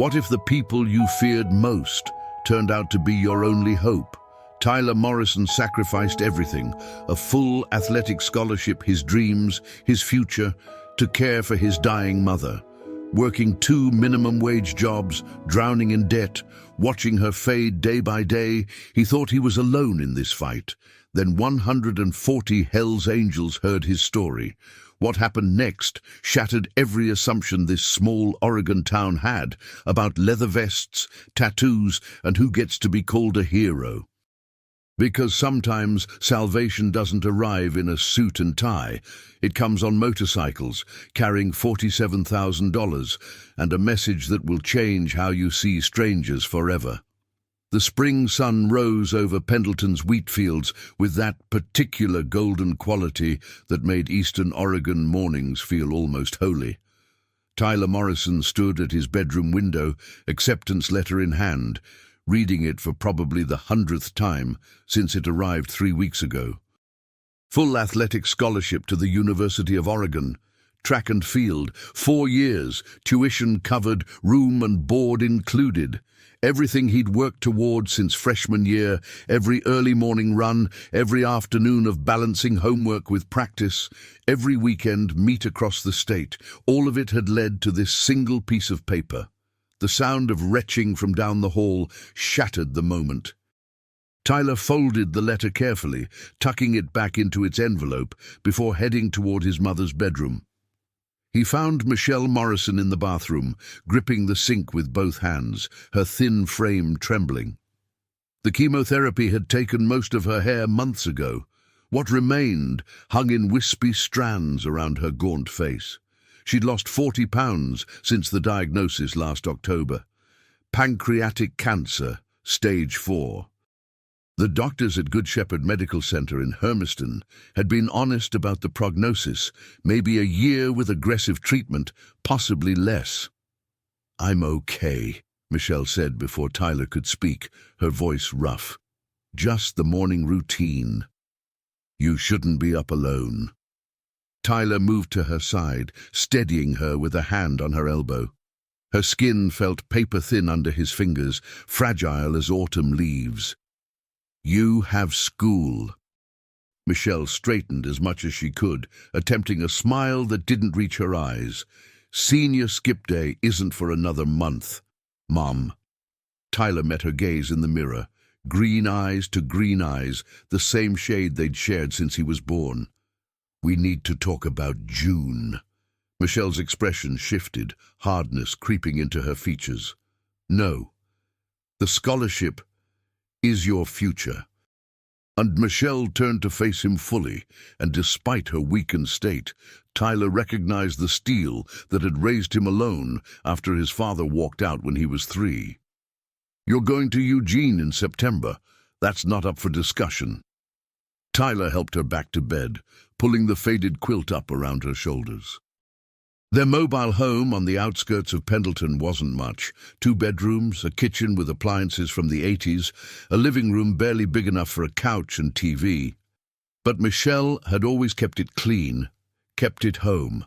What if the people you feared most turned out to be your only hope? Tyler Morrison sacrificed everything, a full athletic scholarship, his dreams, his future, to care for his dying mother. Working 2 minimum-wage jobs, drowning in debt, watching her fade day by day, he thought he was alone in this fight. Then 140 Hell's Angels heard his story. What happened next shattered every assumption this small Oregon town had about leather vests, tattoos, and who gets to be called a hero. Because sometimes salvation doesn't arrive in a suit and tie. It comes on motorcycles, carrying $47,000, and a message that will change how you see strangers forever. The spring sun rose over Pendleton's wheat fields with that particular golden quality that made Eastern Oregon mornings feel almost holy. Tyler Morrison stood at his bedroom window, acceptance letter in hand, reading it for probably the 100th time since it arrived 3 weeks ago. Full athletic scholarship to the University of Oregon. Track and field, 4 years, tuition covered, room and board included. Everything he'd worked toward since freshman year, every early morning run, every afternoon of balancing homework with practice, every weekend meet across the state, all of it had led to this single piece of paper. The sound of retching from down the hall shattered the moment. Tyler folded the letter carefully, tucking it back into its envelope before heading toward his mother's bedroom. He found Michelle Morrison in the bathroom, gripping the sink with both hands, her thin frame trembling. The chemotherapy had taken most of her hair months ago. What remained hung in wispy strands around her gaunt face. She'd lost 40 pounds since the diagnosis last October. Pancreatic cancer, stage 4. The doctors at Good Shepherd Medical Center in Hermiston had been honest about the prognosis, maybe a year with aggressive treatment, possibly less. "I'm okay," Michelle said before Tyler could speak, her voice rough. "Just the morning routine. You shouldn't be up alone." Tyler moved to her side, steadying her with a hand on her elbow. Her skin felt paper-thin under his fingers, fragile as autumn leaves. "You have school." Michelle straightened as much as she could, attempting a smile that didn't reach her eyes. "Senior skip day isn't for another month, Mom." Tyler met her gaze in the mirror, green eyes to green eyes, the same shade they'd shared since he was born. "We need to talk about June." Michelle's expression shifted, hardness creeping into her features. "No. The scholarship is your future." And Michelle turned to face him fully, and despite her weakened state, Tyler recognized the steel that had raised him alone after his father walked out when he was 3. "You're going to Eugene in September. That's not up for discussion." Tyler helped her back to bed, pulling the faded quilt up around her shoulders. Their mobile home on the outskirts of Pendleton wasn't much. 2 bedrooms, a kitchen with appliances from the 80s, a living room barely big enough for a couch and TV. But Michelle had always kept it clean, kept it home.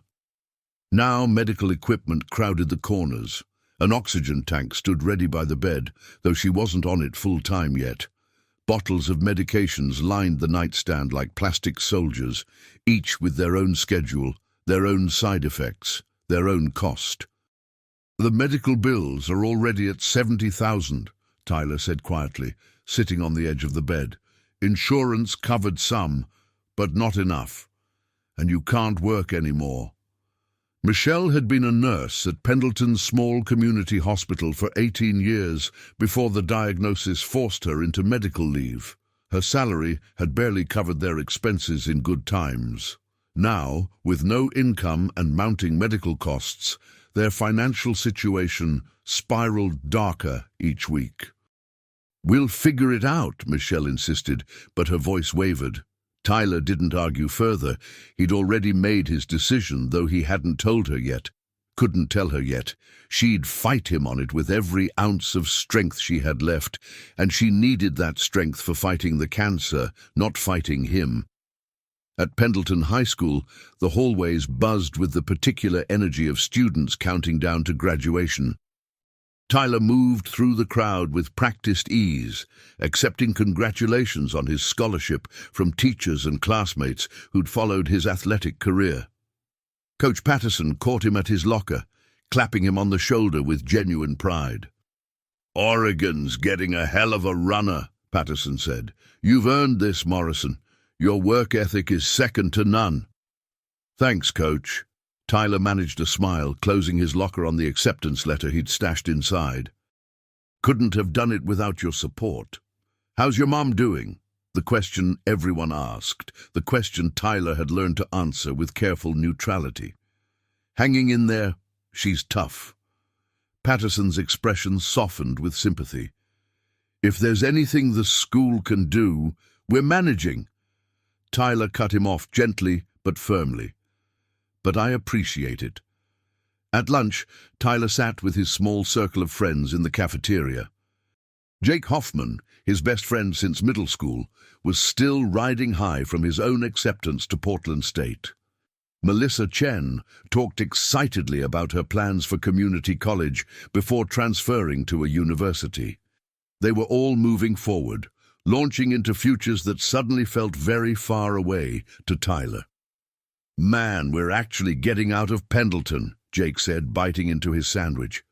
Now medical equipment crowded the corners. An oxygen tank stood ready by the bed, though she wasn't on it full-time yet. Bottles of medications lined the nightstand like plastic soldiers, each with their own schedule, their own side effects, their own cost. "The medical bills are already at $70,000, Tyler said quietly, sitting on the edge of the bed. "Insurance covered some, but not enough. And you can't work anymore." Michelle had been a nurse at Pendleton's small community hospital for 18 years before the diagnosis forced her into medical leave. Her salary had barely covered their expenses in good times. Now, with no income and mounting medical costs, their financial situation spiraled darker each week. "We'll figure it out," Michelle insisted, but her voice wavered. Tyler didn't argue further. He'd already made his decision, though he hadn't told her yet. Couldn't tell her yet. She'd fight him on it with every ounce of strength she had left, and she needed that strength for fighting the cancer, not fighting him. At Pendleton High School, the hallways buzzed with the particular energy of students counting down to graduation. Tyler moved through the crowd with practiced ease, accepting congratulations on his scholarship from teachers and classmates who'd followed his athletic career. Coach Patterson caught him at his locker, clapping him on the shoulder with genuine pride. "Oregon's getting a hell of a runner," Patterson said. "You've earned this, Morrison. Your work ethic is second to none." "Thanks, Coach." Tyler managed a smile, closing his locker on the acceptance letter he'd stashed inside. "Couldn't have done it without your support. How's your mom doing?" The question everyone asked, the question Tyler had learned to answer with careful neutrality. "Hanging in there. She's tough." Patterson's expression softened with sympathy. "If there's anything the school can do, we're managing." Tyler cut him off gently but firmly. "But I appreciate it." At lunch, Tyler sat with his small circle of friends in the cafeteria. Jake Hoffman, his best friend since middle school, was still riding high from his own acceptance to Portland State. Melissa Chen talked excitedly about her plans for community college before transferring to a university. They were all moving forward, launching into futures that suddenly felt very far away to Tyler. "Man, we're actually getting out of Pendleton," Jake said, biting into his sandwich.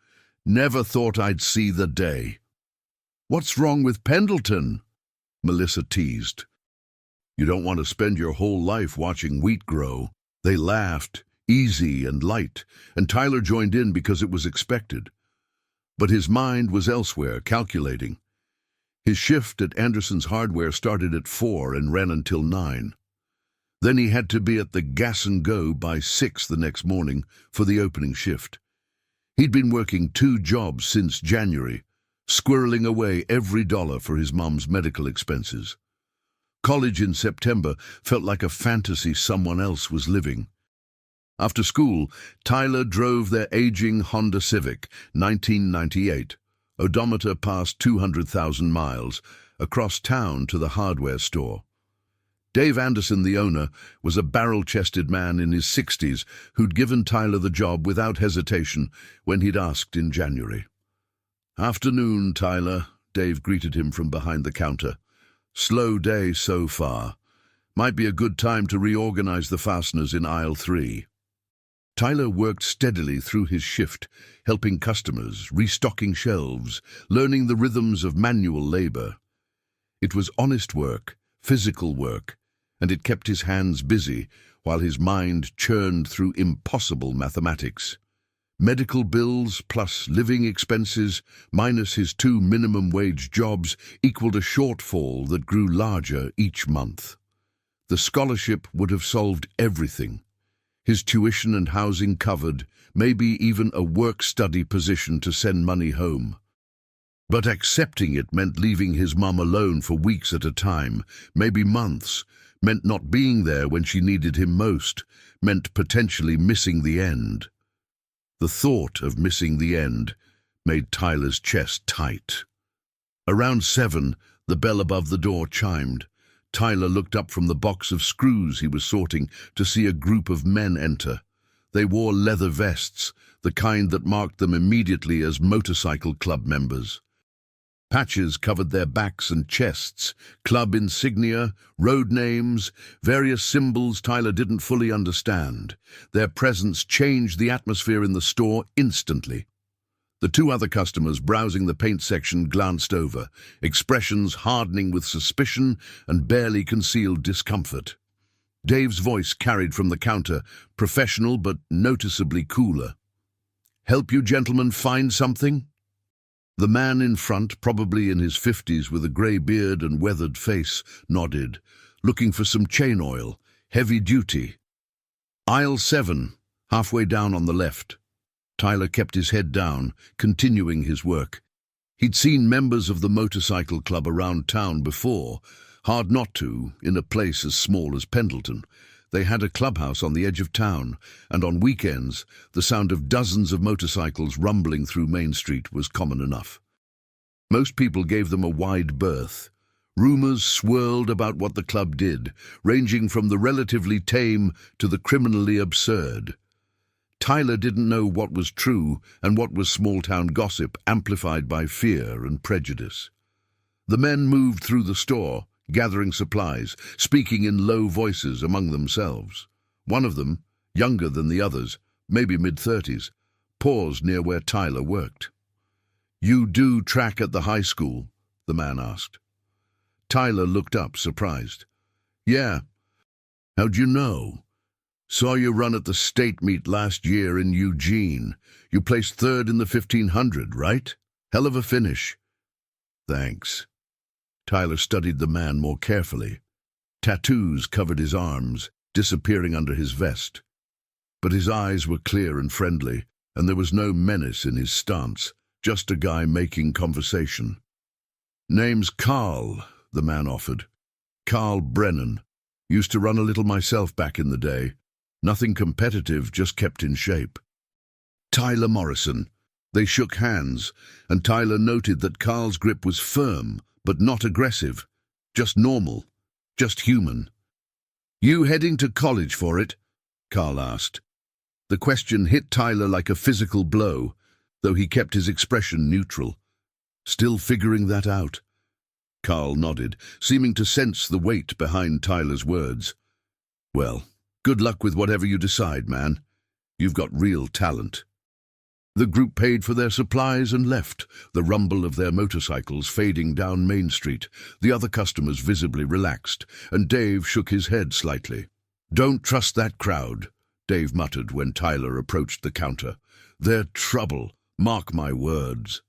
"Never thought I'd see the day." "What's wrong with Pendleton?" Melissa teased. "You don't want to spend your whole life watching wheat grow." They laughed, easy and light, and Tyler joined in because it was expected. But his mind was elsewhere, calculating. His shift at Anderson's Hardware started at 4 and ran until 9. Then he had to be at the Gas and Go by 6 the next morning for the opening shift. He'd been working 2 jobs since January, squirreling away every dollar for his mom's medical expenses. College in September felt like a fantasy someone else was living. After school, Tyler drove their aging Honda Civic, 1998, odometer past 200,000 miles, across town to the hardware store. Dave Anderson, the owner, was a barrel-chested man in his 60s who'd given Tyler the job without hesitation when he'd asked in January. "Afternoon, Tyler," Dave greeted him from behind the counter. "Slow day so far. Might be a good time to reorganize the fasteners in aisle 3. Tyler worked steadily through his shift, helping customers, restocking shelves, learning the rhythms of manual labor. It was honest work, physical work, and it kept his hands busy while his mind churned through impossible mathematics. Medical bills plus living expenses minus his 2 minimum wage jobs equaled a shortfall that grew larger each month. The scholarship would have solved everything. His tuition and housing covered, maybe even a work-study position to send money home. But accepting it meant leaving his mum alone for weeks at a time, maybe months, meant not being there when she needed him most, meant potentially missing the end. The thought of missing the end made Tyler's chest tight. Around 7, the bell above the door chimed. Tyler looked up from the box of screws he was sorting to see a group of men enter. They wore leather vests, the kind that marked them immediately as motorcycle club members. Patches covered their backs and chests, club insignia, road names, various symbols Tyler didn't fully understand. Their presence changed the atmosphere in the store instantly. The 2 other customers browsing the paint section glanced over, expressions hardening with suspicion and barely concealed discomfort. Dave's voice carried from the counter, professional but noticeably cooler. "Help you gentlemen find something?" The man in front, probably in his 50s with a grey beard and weathered face, nodded, looking for some chain oil, heavy duty. "Aisle 7, halfway down on the left." Tyler kept his head down, continuing his work. He'd seen members of the motorcycle club around town before, hard not to, in a place as small as Pendleton. They had a clubhouse on the edge of town, and on weekends, the sound of dozens of motorcycles rumbling through Main Street was common enough. Most people gave them a wide berth. Rumors swirled about what the club did, ranging from the relatively tame to the criminally absurd. Tyler didn't know what was true and what was small-town gossip amplified by fear and prejudice. The men moved through the store, gathering supplies, speaking in low voices among themselves. One of them, younger than the others, maybe mid-30s, paused near where Tyler worked. "You do track at the high school?" the man asked. Tyler looked up, surprised. "Yeah. How'd you know?" "Saw you run at the state meet last year in Eugene. You placed third in the 1500, right? Hell of a finish." "Thanks." Tyler studied the man more carefully. Tattoos covered his arms, disappearing under his vest. But his eyes were clear and friendly, and there was no menace in his stance, just a guy making conversation. "Name's Carl," the man offered. "Carl Brennan. Used to run a little myself back in the day. Nothing competitive, just kept in shape." Tyler Morrison. They shook hands, and Tyler noted that Carl's grip was firm, but not aggressive. Just normal. Just human. "You heading to college for it?" Carl asked. The question hit Tyler like a physical blow, though he kept his expression neutral. "Still figuring that out." Carl nodded, seeming to sense the weight behind Tyler's words. "Well, good luck with whatever you decide, man. You've got real talent." The group paid for their supplies and left, the rumble of their motorcycles fading down Main Street, the other customers visibly relaxed, and Dave shook his head slightly. "Don't trust that crowd," Dave muttered when Tyler approached the counter. "They're trouble, mark my words."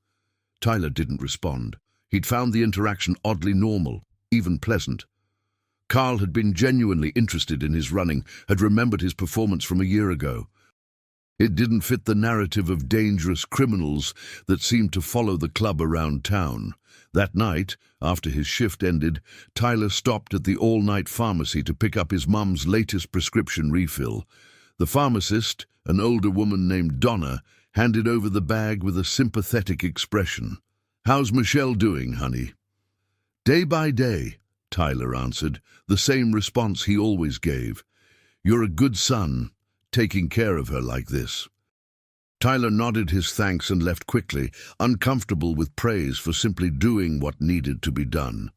Tyler didn't respond. He'd found the interaction oddly normal, even pleasant. Carl had been genuinely interested in his running, had remembered his performance from a year ago. It didn't fit the narrative of dangerous criminals that seemed to follow the club around town. That night, after his shift ended, Tyler stopped at the all-night pharmacy to pick up his mum's latest prescription refill. The pharmacist, an older woman named Donna, handed over the bag with a sympathetic expression. "How's Michelle doing, honey?" "Day by day," Tyler answered, the same response he always gave. "You're a good son, taking care of her like this." Tyler nodded his thanks and left quickly, uncomfortable with praise for simply doing what needed to be done.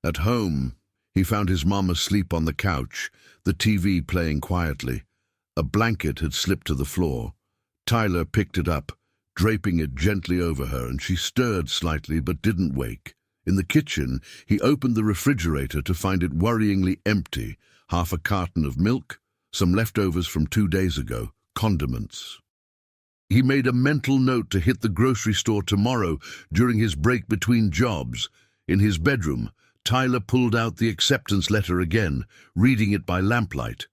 At home, he found his mom asleep on the couch, the TV playing quietly. A blanket had slipped to the floor. Tyler picked it up, draping it gently over her, and she stirred slightly but didn't wake. In the kitchen, he opened the refrigerator to find it worryingly empty, half a carton of milk, some leftovers from 2 days ago, condiments. He made a mental note to hit the grocery store tomorrow during his break between jobs. In his bedroom, Tyler pulled out the acceptance letter again, reading it by lamplight.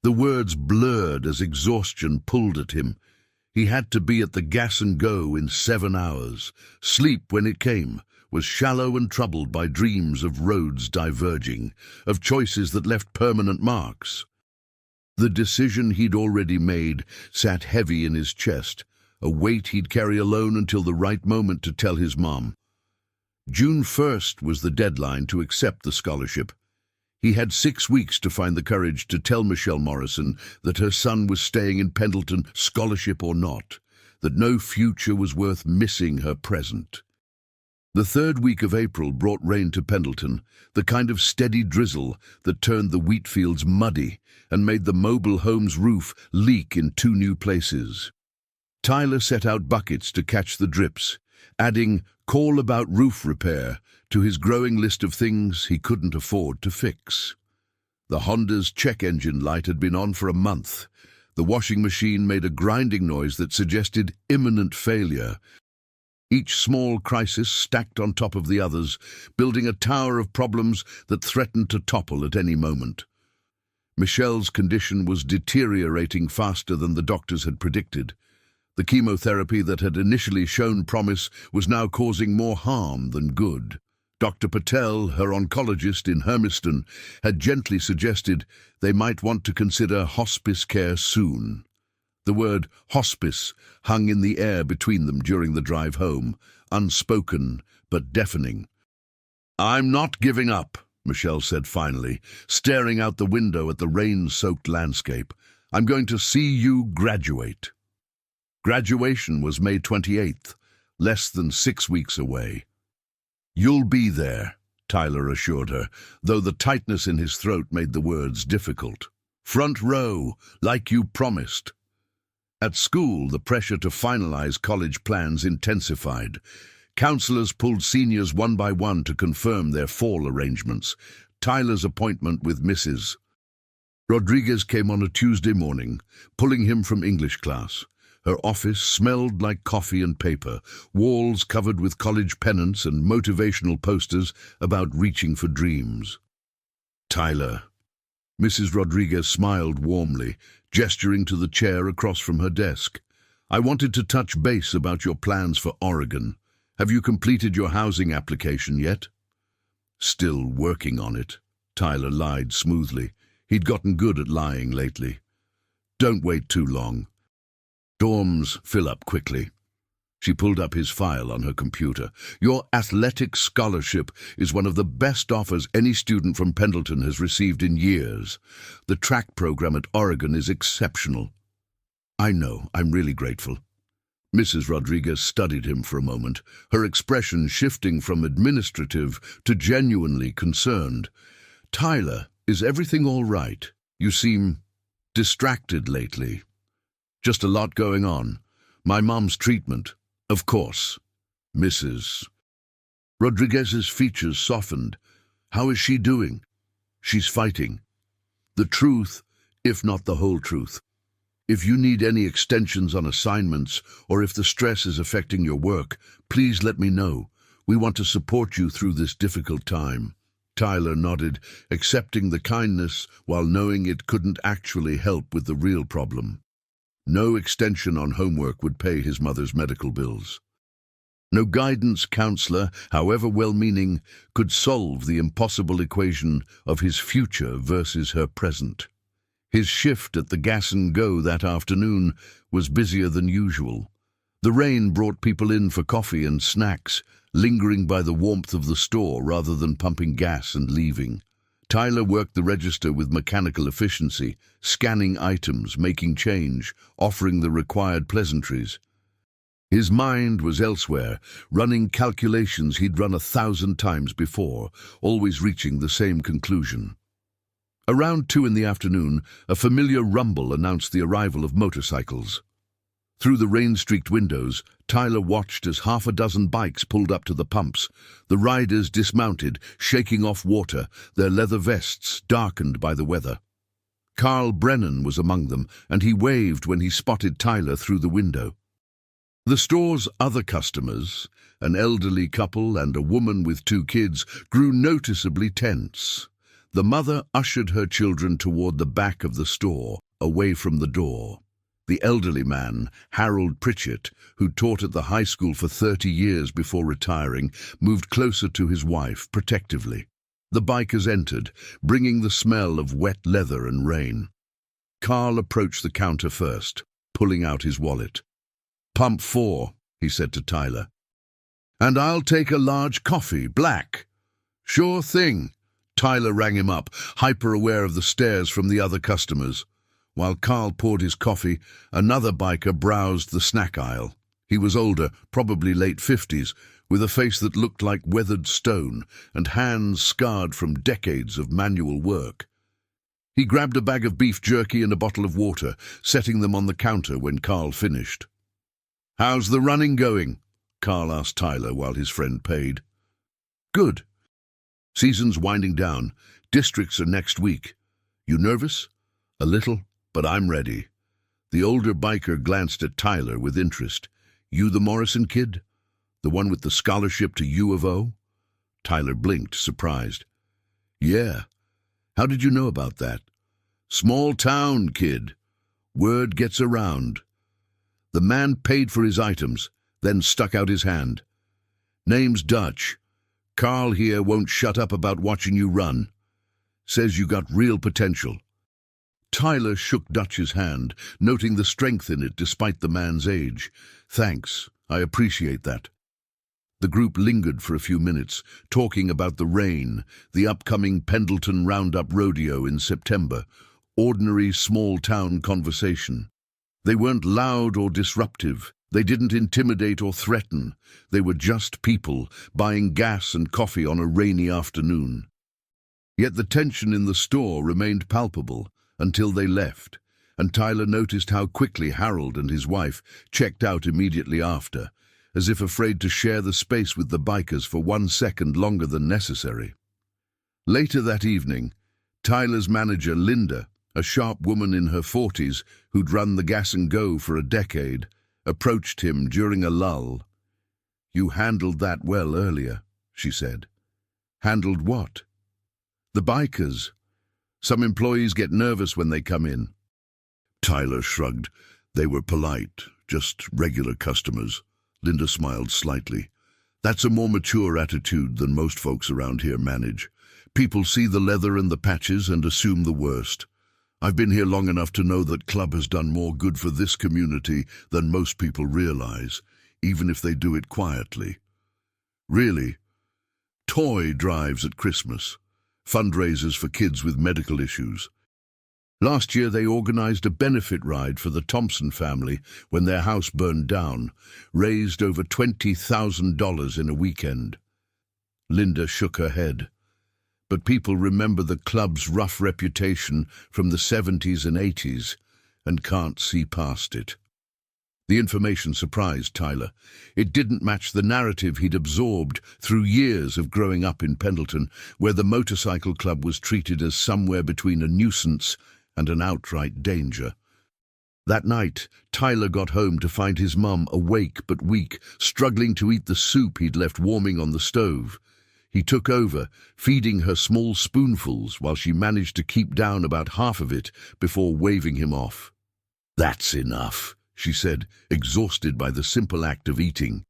The words blurred as exhaustion pulled at him. He had to be at the gas and go in 7 hours. Sleep, when it came, was shallow and troubled by dreams of roads diverging, of choices that left permanent marks. The decision he'd already made sat heavy in his chest, a weight he'd carry alone until the right moment to tell his mom. June 1st was the deadline to accept the scholarship. He had 6 weeks to find the courage to tell Michelle Morrison that her son was staying in Pendleton, scholarship or not, that no future was worth missing her present. The 3rd week of April brought rain to Pendleton, the kind of steady drizzle that turned the wheat fields muddy and made the mobile home's roof leak in 2 new places. Tyler set out buckets to catch the drips, adding "call about roof repair" to his growing list of things he couldn't afford to fix. The Honda's check engine light had been on for a month. The washing machine made a grinding noise that suggested imminent failure. Each small crisis stacked on top of the others, building a tower of problems that threatened to topple at any moment. Michelle's condition was deteriorating faster than the doctors had predicted. The chemotherapy that had initially shown promise was now causing more harm than good. Dr. Patel, her oncologist in Hermiston, had gently suggested they might want to consider hospice care soon. The word hospice hung in the air between them during the drive home, unspoken but deafening. "I'm not giving up," Michelle said finally, staring out the window at the rain-soaked landscape. I'm going to see you graduate." Graduation was May 28th, less than 6 weeks away. "You'll be there," Tyler assured her, though the tightness in his throat made the words difficult. "Front row, like you promised." At school, the pressure to finalize college plans intensified. Counselors pulled seniors one by one to confirm their fall arrangements. Tyler's appointment with Mrs. Rodriguez came on a Tuesday morning, pulling him from English class. Her office smelled like coffee and paper, walls covered with college pennants and motivational posters about reaching for dreams. "Tyler." Mrs. Rodriguez smiled warmly, gesturing to the chair across from her desk. "I wanted to touch base about your plans for Oregon. Have you completed your housing application yet?" "Still working on it," Tyler lied smoothly. He'd gotten good at lying lately. "Don't wait too long. Dorms fill up quickly." She pulled up his file on her computer. "Your athletic scholarship is one of the best offers any student from Pendleton has received in years. The track program at Oregon is exceptional." "I know, I'm really grateful." Mrs. Rodriguez studied him for a moment, her expression shifting from administrative to genuinely concerned. "Tyler, is everything all right? You seem distracted lately." "Just a lot going on. My mom's treatment." "Of course." Mrs. Rodriguez's features softened. "How is she doing?" "She's fighting. The truth, if not the whole truth. If you need any extensions on assignments or if the stress is affecting your work, please let me know. We want to support you through this difficult time." Tyler nodded, accepting the kindness while knowing it couldn't actually help with the real problem. No extension on homework would pay his mother's medical bills. No guidance counselor, however well-meaning, could solve the impossible equation of his future versus her present. His shift at the Gas and Go that afternoon was busier than usual. The rain brought people in for coffee and snacks, lingering by the warmth of the store rather than pumping gas and leaving. Tyler worked the register with mechanical efficiency, scanning items, making change, offering the required pleasantries. His mind was elsewhere, running calculations he'd run 1,000 times before, always reaching the same conclusion. Around 2 in the afternoon, a familiar rumble announced the arrival of motorcycles. Through the rain-streaked windows, Tyler watched as half a dozen bikes pulled up to the pumps. The riders dismounted, shaking off water, their leather vests darkened by the weather. Carl Brennan was among them, and he waved when he spotted Tyler through the window. The store's other customers, an elderly couple and a woman with 2 kids, grew noticeably tense. The mother ushered her children toward the back of the store, away from the door. The elderly man, Harold Pritchett, who taught at the high school for 30 years before retiring, moved closer to his wife, protectively. The bikers entered, bringing the smell of wet leather and rain. Carl approached the counter first, pulling out his wallet. "Pump 4, he said to Tyler. "And I'll take a large coffee, black." "Sure thing." Tyler rang him up, hyper-aware of the stares from the other customers. While Carl poured his coffee, another biker browsed the snack aisle. He was older, probably late 50s, with a face that looked like weathered stone and hands scarred from decades of manual work. He grabbed a bag of beef jerky and a bottle of water, setting them on the counter when Carl finished. "How's the running going?" Carl asked Tyler while his friend paid. "Good. Season's winding down. Districts are next week. You nervous?" "A little, but I'm ready." The older biker glanced at Tyler with interest. "You the Morrison kid? The one with the scholarship to U of O?" Tyler blinked, surprised. "Yeah. How did you know about that?" "Small town, kid. Word gets around." The man paid for his items, then stuck out his hand. "Name's Dutch. Carl here won't shut up about watching you run. Says you got real potential." Tyler shook Dutch's hand, noting the strength in it despite the man's age. "Thanks, I appreciate that." The group lingered for a few minutes, talking about the rain, the upcoming Pendleton Roundup Rodeo in September, Ordinary small-town conversation. They weren't loud or disruptive. They didn't intimidate or threaten. They were just people buying gas and coffee on a rainy afternoon. Yet the tension in the store remained palpable until they left, and Tyler noticed how quickly Harold and his wife checked out immediately after, as if afraid to share the space with the bikers for 1 second longer than necessary. Later that evening, Tyler's manager, Linda, a sharp woman in her 40s who'd run the Gas and Go for a decade, approached him during a lull. "You handled that well earlier," she said. "Handled what?" "The bikers. Some employees get nervous when they come in." Tyler shrugged. "They were polite, just regular customers." Linda smiled slightly. "That's a more mature attitude than most folks around here manage. People see the leather and the patches and assume the worst. I've been here long enough to know that Club has done more good for this community than most people realize, even if they do it quietly. Really, toy drives at Christmas, fundraisers for kids with medical issues. Last year they organized a benefit ride for the Thompson family when their house burned down, raised over $20,000 in a weekend." Linda shook her head. "But people remember the club's rough reputation from the 70s and 80s and can't see past it." The information surprised Tyler. It didn't match the narrative he'd absorbed through years of growing up in Pendleton, where the motorcycle club was treated as somewhere between a nuisance and an outright danger. That night, Tyler got home to find his mum awake but weak, struggling to eat the soup he'd left warming on the stove. He took over, feeding her small spoonfuls while she managed to keep down about half of it before waving him off. "That's enough," she said, exhausted by the simple act of eating.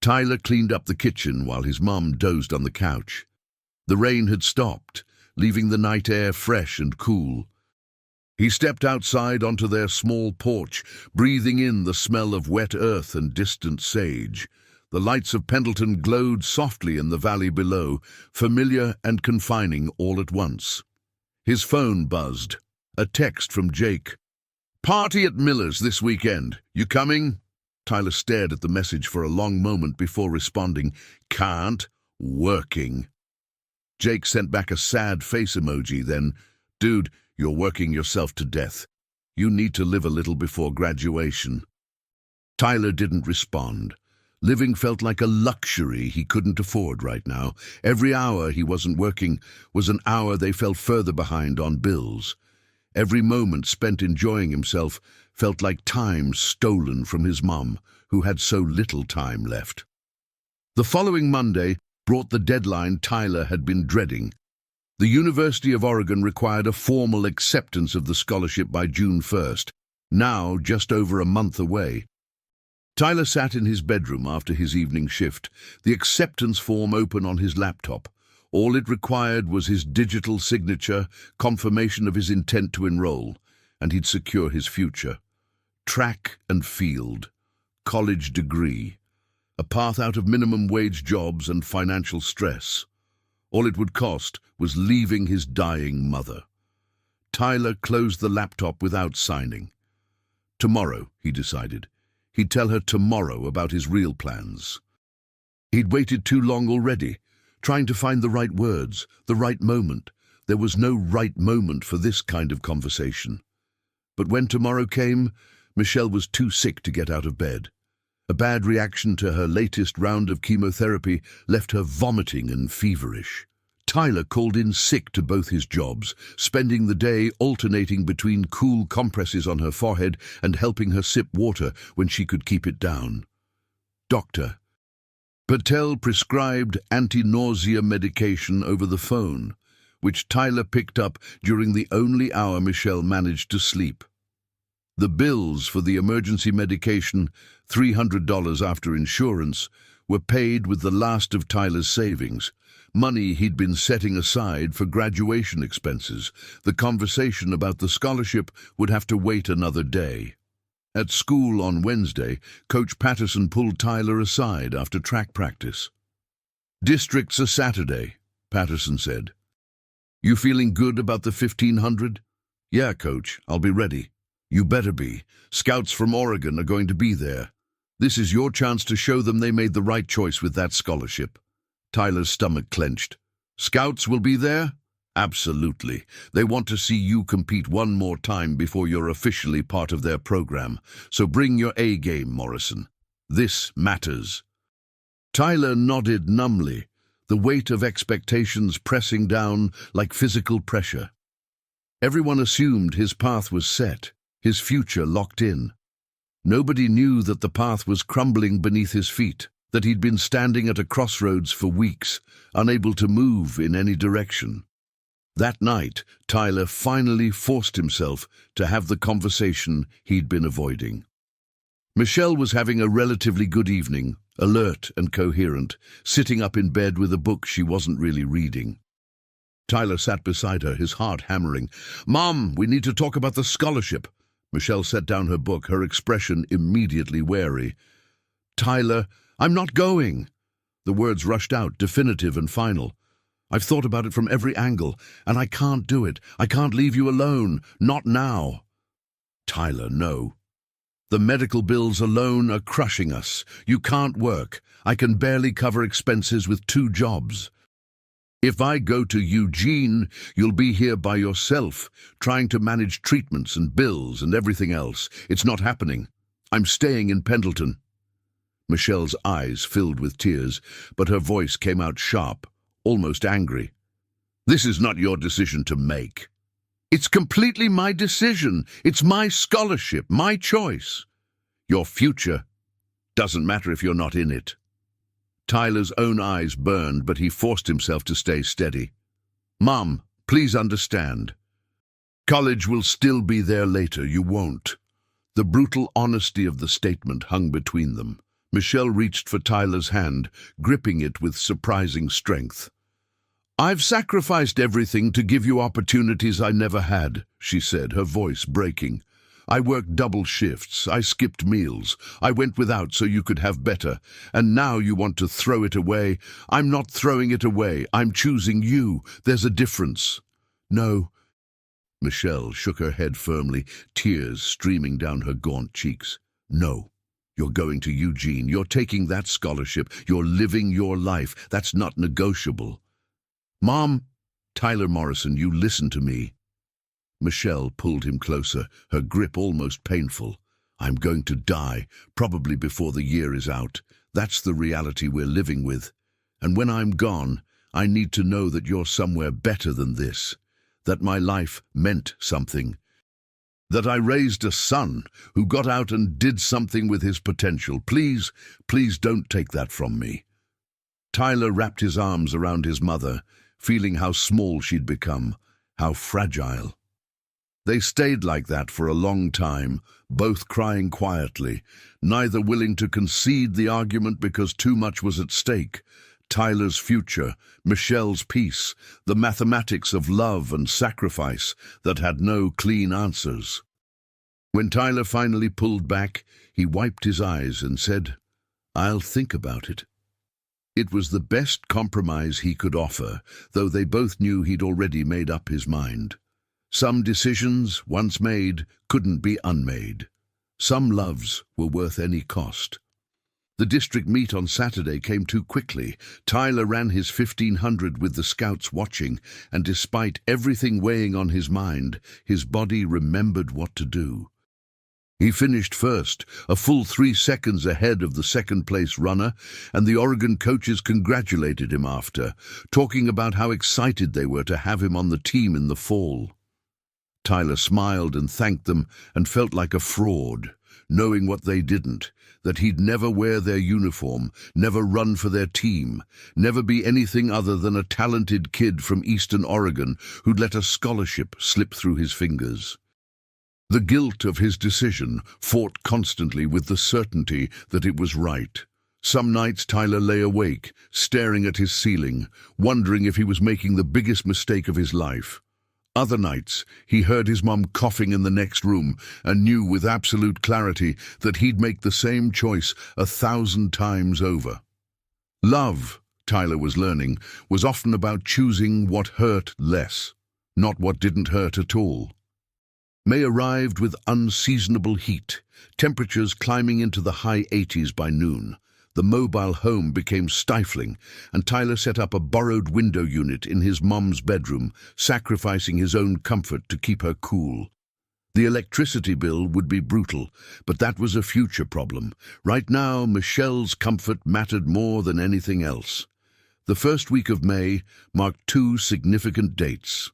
Tyler cleaned up the kitchen while his mum dozed on the couch. The rain had stopped, leaving the night air fresh and cool. He stepped outside onto their small porch, breathing in the smell of wet earth and distant sage. The lights of Pendleton glowed softly in the valley below, familiar and confining all at once. His phone buzzed. A text from Jake. "Party at Miller's this weekend. You coming?" Tyler stared at the message for a long moment before responding, "Can't. Working." Jake sent back a sad face emoji, then, "Dude, you're working yourself to death. You need to live a little before graduation." Tyler didn't respond. Living felt like a luxury he couldn't afford right now. Every hour he wasn't working was an hour they fell further behind on bills. Every moment spent enjoying himself felt like time stolen from his mum, who had so little time left. The following Monday brought the deadline Tyler had been dreading. The University of Oregon required a formal acceptance of the scholarship by June 1st, now just over a month away. Tyler sat in his bedroom after his evening shift, the acceptance form open on his laptop. All it required was his digital signature, confirmation of his intent to enroll, and he'd secure his future. Track and field, college degree, a path out of minimum wage jobs and financial stress. All it would cost was leaving his dying mother. Tyler closed the laptop without signing. Tomorrow, he decided. He'd tell her tomorrow about his real plans. He'd waited too long already, trying to find the right words, the right moment. There was no right moment for this kind of conversation. But when tomorrow came, Michelle was too sick to get out of bed. A bad reaction to her latest round of chemotherapy left her vomiting and feverish. Tyler called in sick to both his jobs, spending the day alternating between cool compresses on her forehead and helping her sip water when she could keep it down. Doctor. Patel prescribed anti-nausea medication over the phone, which Tyler picked up during the only hour Michelle managed to sleep. The bills for the emergency medication, $300 after insurance, were paid with the last of Tyler's savings, money he'd been setting aside for graduation expenses. The conversation about the scholarship would have to wait another day. At school on Wednesday, Coach Patterson pulled Tyler aside after track practice. "Districts are Saturday," Patterson said. "You feeling good about the 1500? Yeah, coach, I'll be ready. You better be. Scouts from Oregon are going to be there. This is your chance to show them they made the right choice with that scholarship. Tyler's stomach clenched. Scouts will be there? Absolutely. They want to see you compete one more time before you're officially part of their program. So bring your A game, Morrison. This matters. Tyler nodded numbly, the weight of expectations pressing down like physical pressure. Everyone assumed his path was set, his future locked in. Nobody knew that the path was crumbling beneath his feet, that he'd been standing at a crossroads for weeks, unable to move in any direction. That night, Tyler finally forced himself to have the conversation he'd been avoiding. Michelle was having a relatively good evening, alert and coherent, sitting up in bed with a book she wasn't really reading. Tyler sat beside her, his heart hammering. "Mom, we need to talk about the scholarship." Michelle set down her book, her expression immediately wary. "Tyler, I'm not going." The words rushed out, definitive and final. "I've thought about it from every angle, and I can't do it. I can't leave you alone. Not now." "Tyler, no. The medical bills alone are crushing us. You can't work. I can barely cover expenses with 2 jobs. If I go to Eugene, you'll be here by yourself, trying to manage treatments and bills and everything else. It's not happening. I'm staying in Pendleton." Michelle's eyes filled with tears, but her voice came out sharp, almost angry. "This is not your decision to make." "It's completely my decision. It's my scholarship, my choice." "Your future doesn't matter if you're not in it." Tyler's own eyes burned, but he forced himself to stay steady. "Mom, please understand. College will still be there later. You won't." The brutal honesty of the statement hung between them. Michelle reached for Tyler's hand, gripping it with surprising strength. "I've sacrificed everything to give you opportunities I never had," she said, her voice breaking. "I worked double shifts, I skipped meals, I went without so you could have better, and now you want to throw it away. I'm not throwing it away, I'm choosing you. There's a difference." "No." Michelle shook her head firmly, tears streaming down her gaunt cheeks. "No. You're going to Eugene, you're taking that scholarship, you're living your life. That's not negotiable." "Mom." "Tyler Morrison, you listen to me." Michelle pulled him closer, her grip almost painful. "I'm going to die, probably before the year is out. That's the reality we're living with. And when I'm gone, I need to know that you're somewhere better than this. That my life meant something. That I raised a son who got out and did something with his potential. Please, please don't take that from me." Tyler wrapped his arms around his mother, feeling how small she'd become, how fragile. They stayed like that for a long time, both crying quietly, neither willing to concede the argument because too much was at stake. Tyler's future, Michelle's peace, the mathematics of love and sacrifice that had no clean answers. When Tyler finally pulled back, he wiped his eyes and said, "I'll think about it." It was the best compromise he could offer, though they both knew he'd already made up his mind. Some decisions, once made, couldn't be unmade. Some loves were worth any cost. The district meet on Saturday came too quickly. Tyler ran his 1500 with the scouts watching, and despite everything weighing on his mind, his body remembered what to do. He finished first, a full 3 seconds ahead of the second-place runner, and the Oregon coaches congratulated him after, talking about how excited they were to have him on the team in the fall. Tyler smiled and thanked them and felt like a fraud, knowing what they didn't, that he'd never wear their uniform, never run for their team, never be anything other than a talented kid from Eastern Oregon who'd let a scholarship slip through his fingers. The guilt of his decision fought constantly with the certainty that it was right. Some nights Tyler lay awake, staring at his ceiling, wondering if he was making the biggest mistake of his life. Other nights, he heard his mom coughing in the next room and knew with absolute clarity that he'd make the same choice 1,000 times over. Love, Tyler was learning, was often about choosing what hurt less, not what didn't hurt at all. May arrived with unseasonable heat, temperatures climbing into the high 80s by noon. The mobile home became stifling, and Tyler set up a borrowed window unit in his mom's bedroom, sacrificing his own comfort to keep her cool. The electricity bill would be brutal, but that was a future problem. Right now, Michelle's comfort mattered more than anything else. The first week of May marked two significant dates.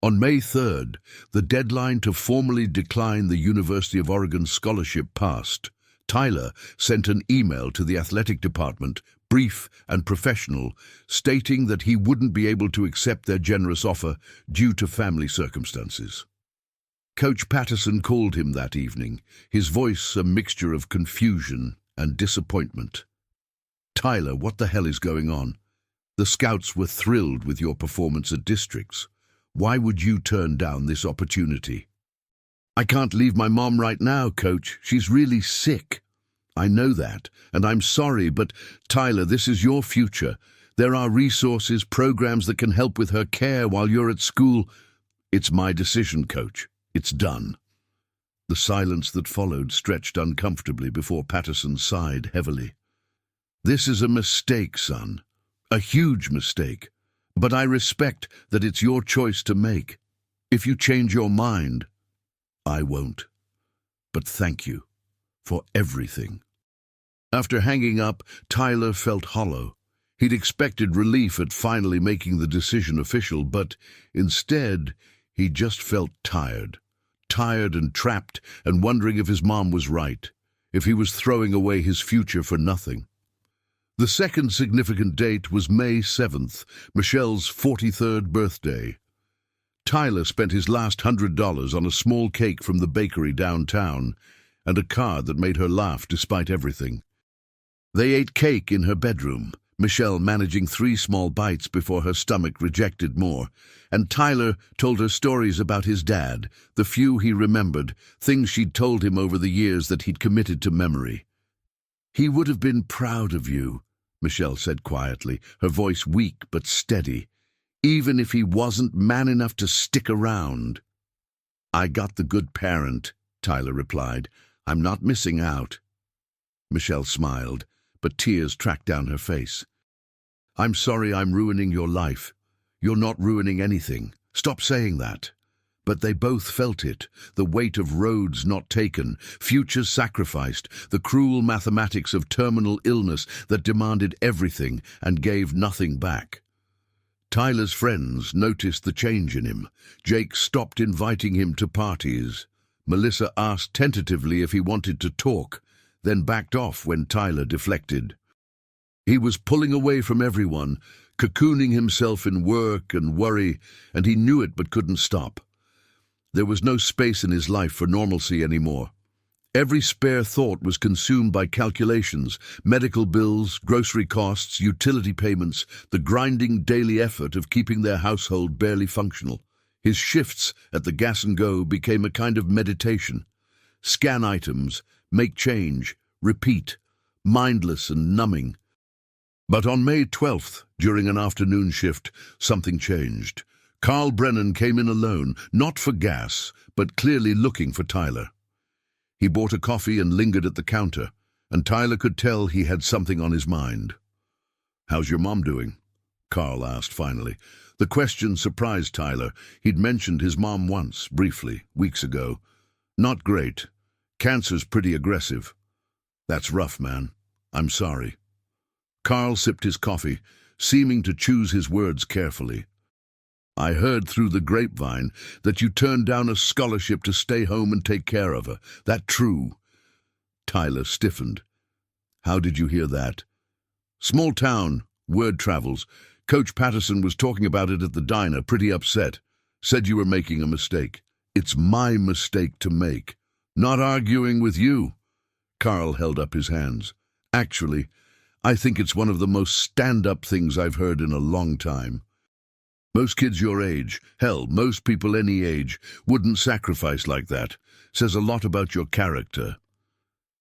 On May 3rd, the deadline to formally decline the University of Oregon scholarship passed. Tyler sent an email to the athletic department, brief and professional, stating that he wouldn't be able to accept their generous offer due to family circumstances. Coach Patterson called him that evening, his voice a mixture of confusion and disappointment. "Tyler, what the hell is going on? The scouts were thrilled with your performance at districts. Why would you turn down this opportunity?" "I can't leave my mom right now, Coach. She's really sick." "I know that, and I'm sorry, but Tyler, this is your future. There are resources, programs that can help with her care while you're at school." "It's my decision, Coach. It's done." The silence that followed stretched uncomfortably before Patterson sighed heavily. "This is a mistake, son. A huge mistake. But I respect that it's your choice to make. If you change your mind, I won't. But thank you for everything." After hanging up, Tyler felt hollow. He'd expected relief at finally making the decision official, but instead, he just felt tired. Tired and trapped and wondering if his mom was right, if he was throwing away his future for nothing. The second significant date was May 7th, Michelle's 43rd birthday. Tyler spent his last $100 on a small cake from the bakery downtown and a card that made her laugh despite everything. They ate cake in her bedroom, Michelle managing 3 small bites before her stomach rejected more, and Tyler told her stories about his dad, the few he remembered, things she'd told him over the years that he'd committed to memory. "He would have been proud of you," Michelle said quietly, her voice weak but steady, "even if he wasn't man enough to stick around." "I got the good parent," Tyler replied. "I'm not missing out." Michelle smiled, but tears tracked down her face. "I'm sorry I'm ruining your life. You're not ruining anything. Stop saying that." But they both felt it, the weight of roads not taken, futures sacrificed, the cruel mathematics of terminal illness that demanded everything and gave nothing back. Tyler's friends noticed the change in him. Jake stopped inviting him to parties. Melissa asked tentatively if he wanted to talk, then backed off when Tyler deflected. He was pulling away from everyone, cocooning himself in work and worry, and he knew it but couldn't stop. There was no space in his life for normalcy anymore. Every spare thought was consumed by calculations, medical bills, grocery costs, utility payments, the grinding daily effort of keeping their household barely functional. His shifts at the Gas and Go became a kind of meditation. Scan items, make change, repeat, mindless and numbing. But on May 12th, during an afternoon shift, something changed. Carl Brennan came in alone, not for gas, but clearly looking for Tyler. He bought a coffee and lingered at the counter, and Tyler could tell he had something on his mind. "How's your mom doing?" Carl asked finally. The question surprised Tyler. He'd mentioned his mom once, briefly, weeks ago. "Not great. Cancer's pretty aggressive." "That's rough, man. I'm sorry." Carl sipped his coffee, seeming to choose his words carefully. "I heard through the grapevine that you turned down a scholarship to stay home and take care of her. That true?" Tyler stiffened. "How did you hear that?" "Small town. Word travels. Coach Patterson was talking about it at the diner, pretty upset. Said you were making a mistake." "It's my mistake to make. Not arguing with you." Carl held up his hands. "Actually, I think it's one of the most stand-up things I've heard in a long time. Most kids your age, hell, most people any age, wouldn't sacrifice like that. Says a lot about your character."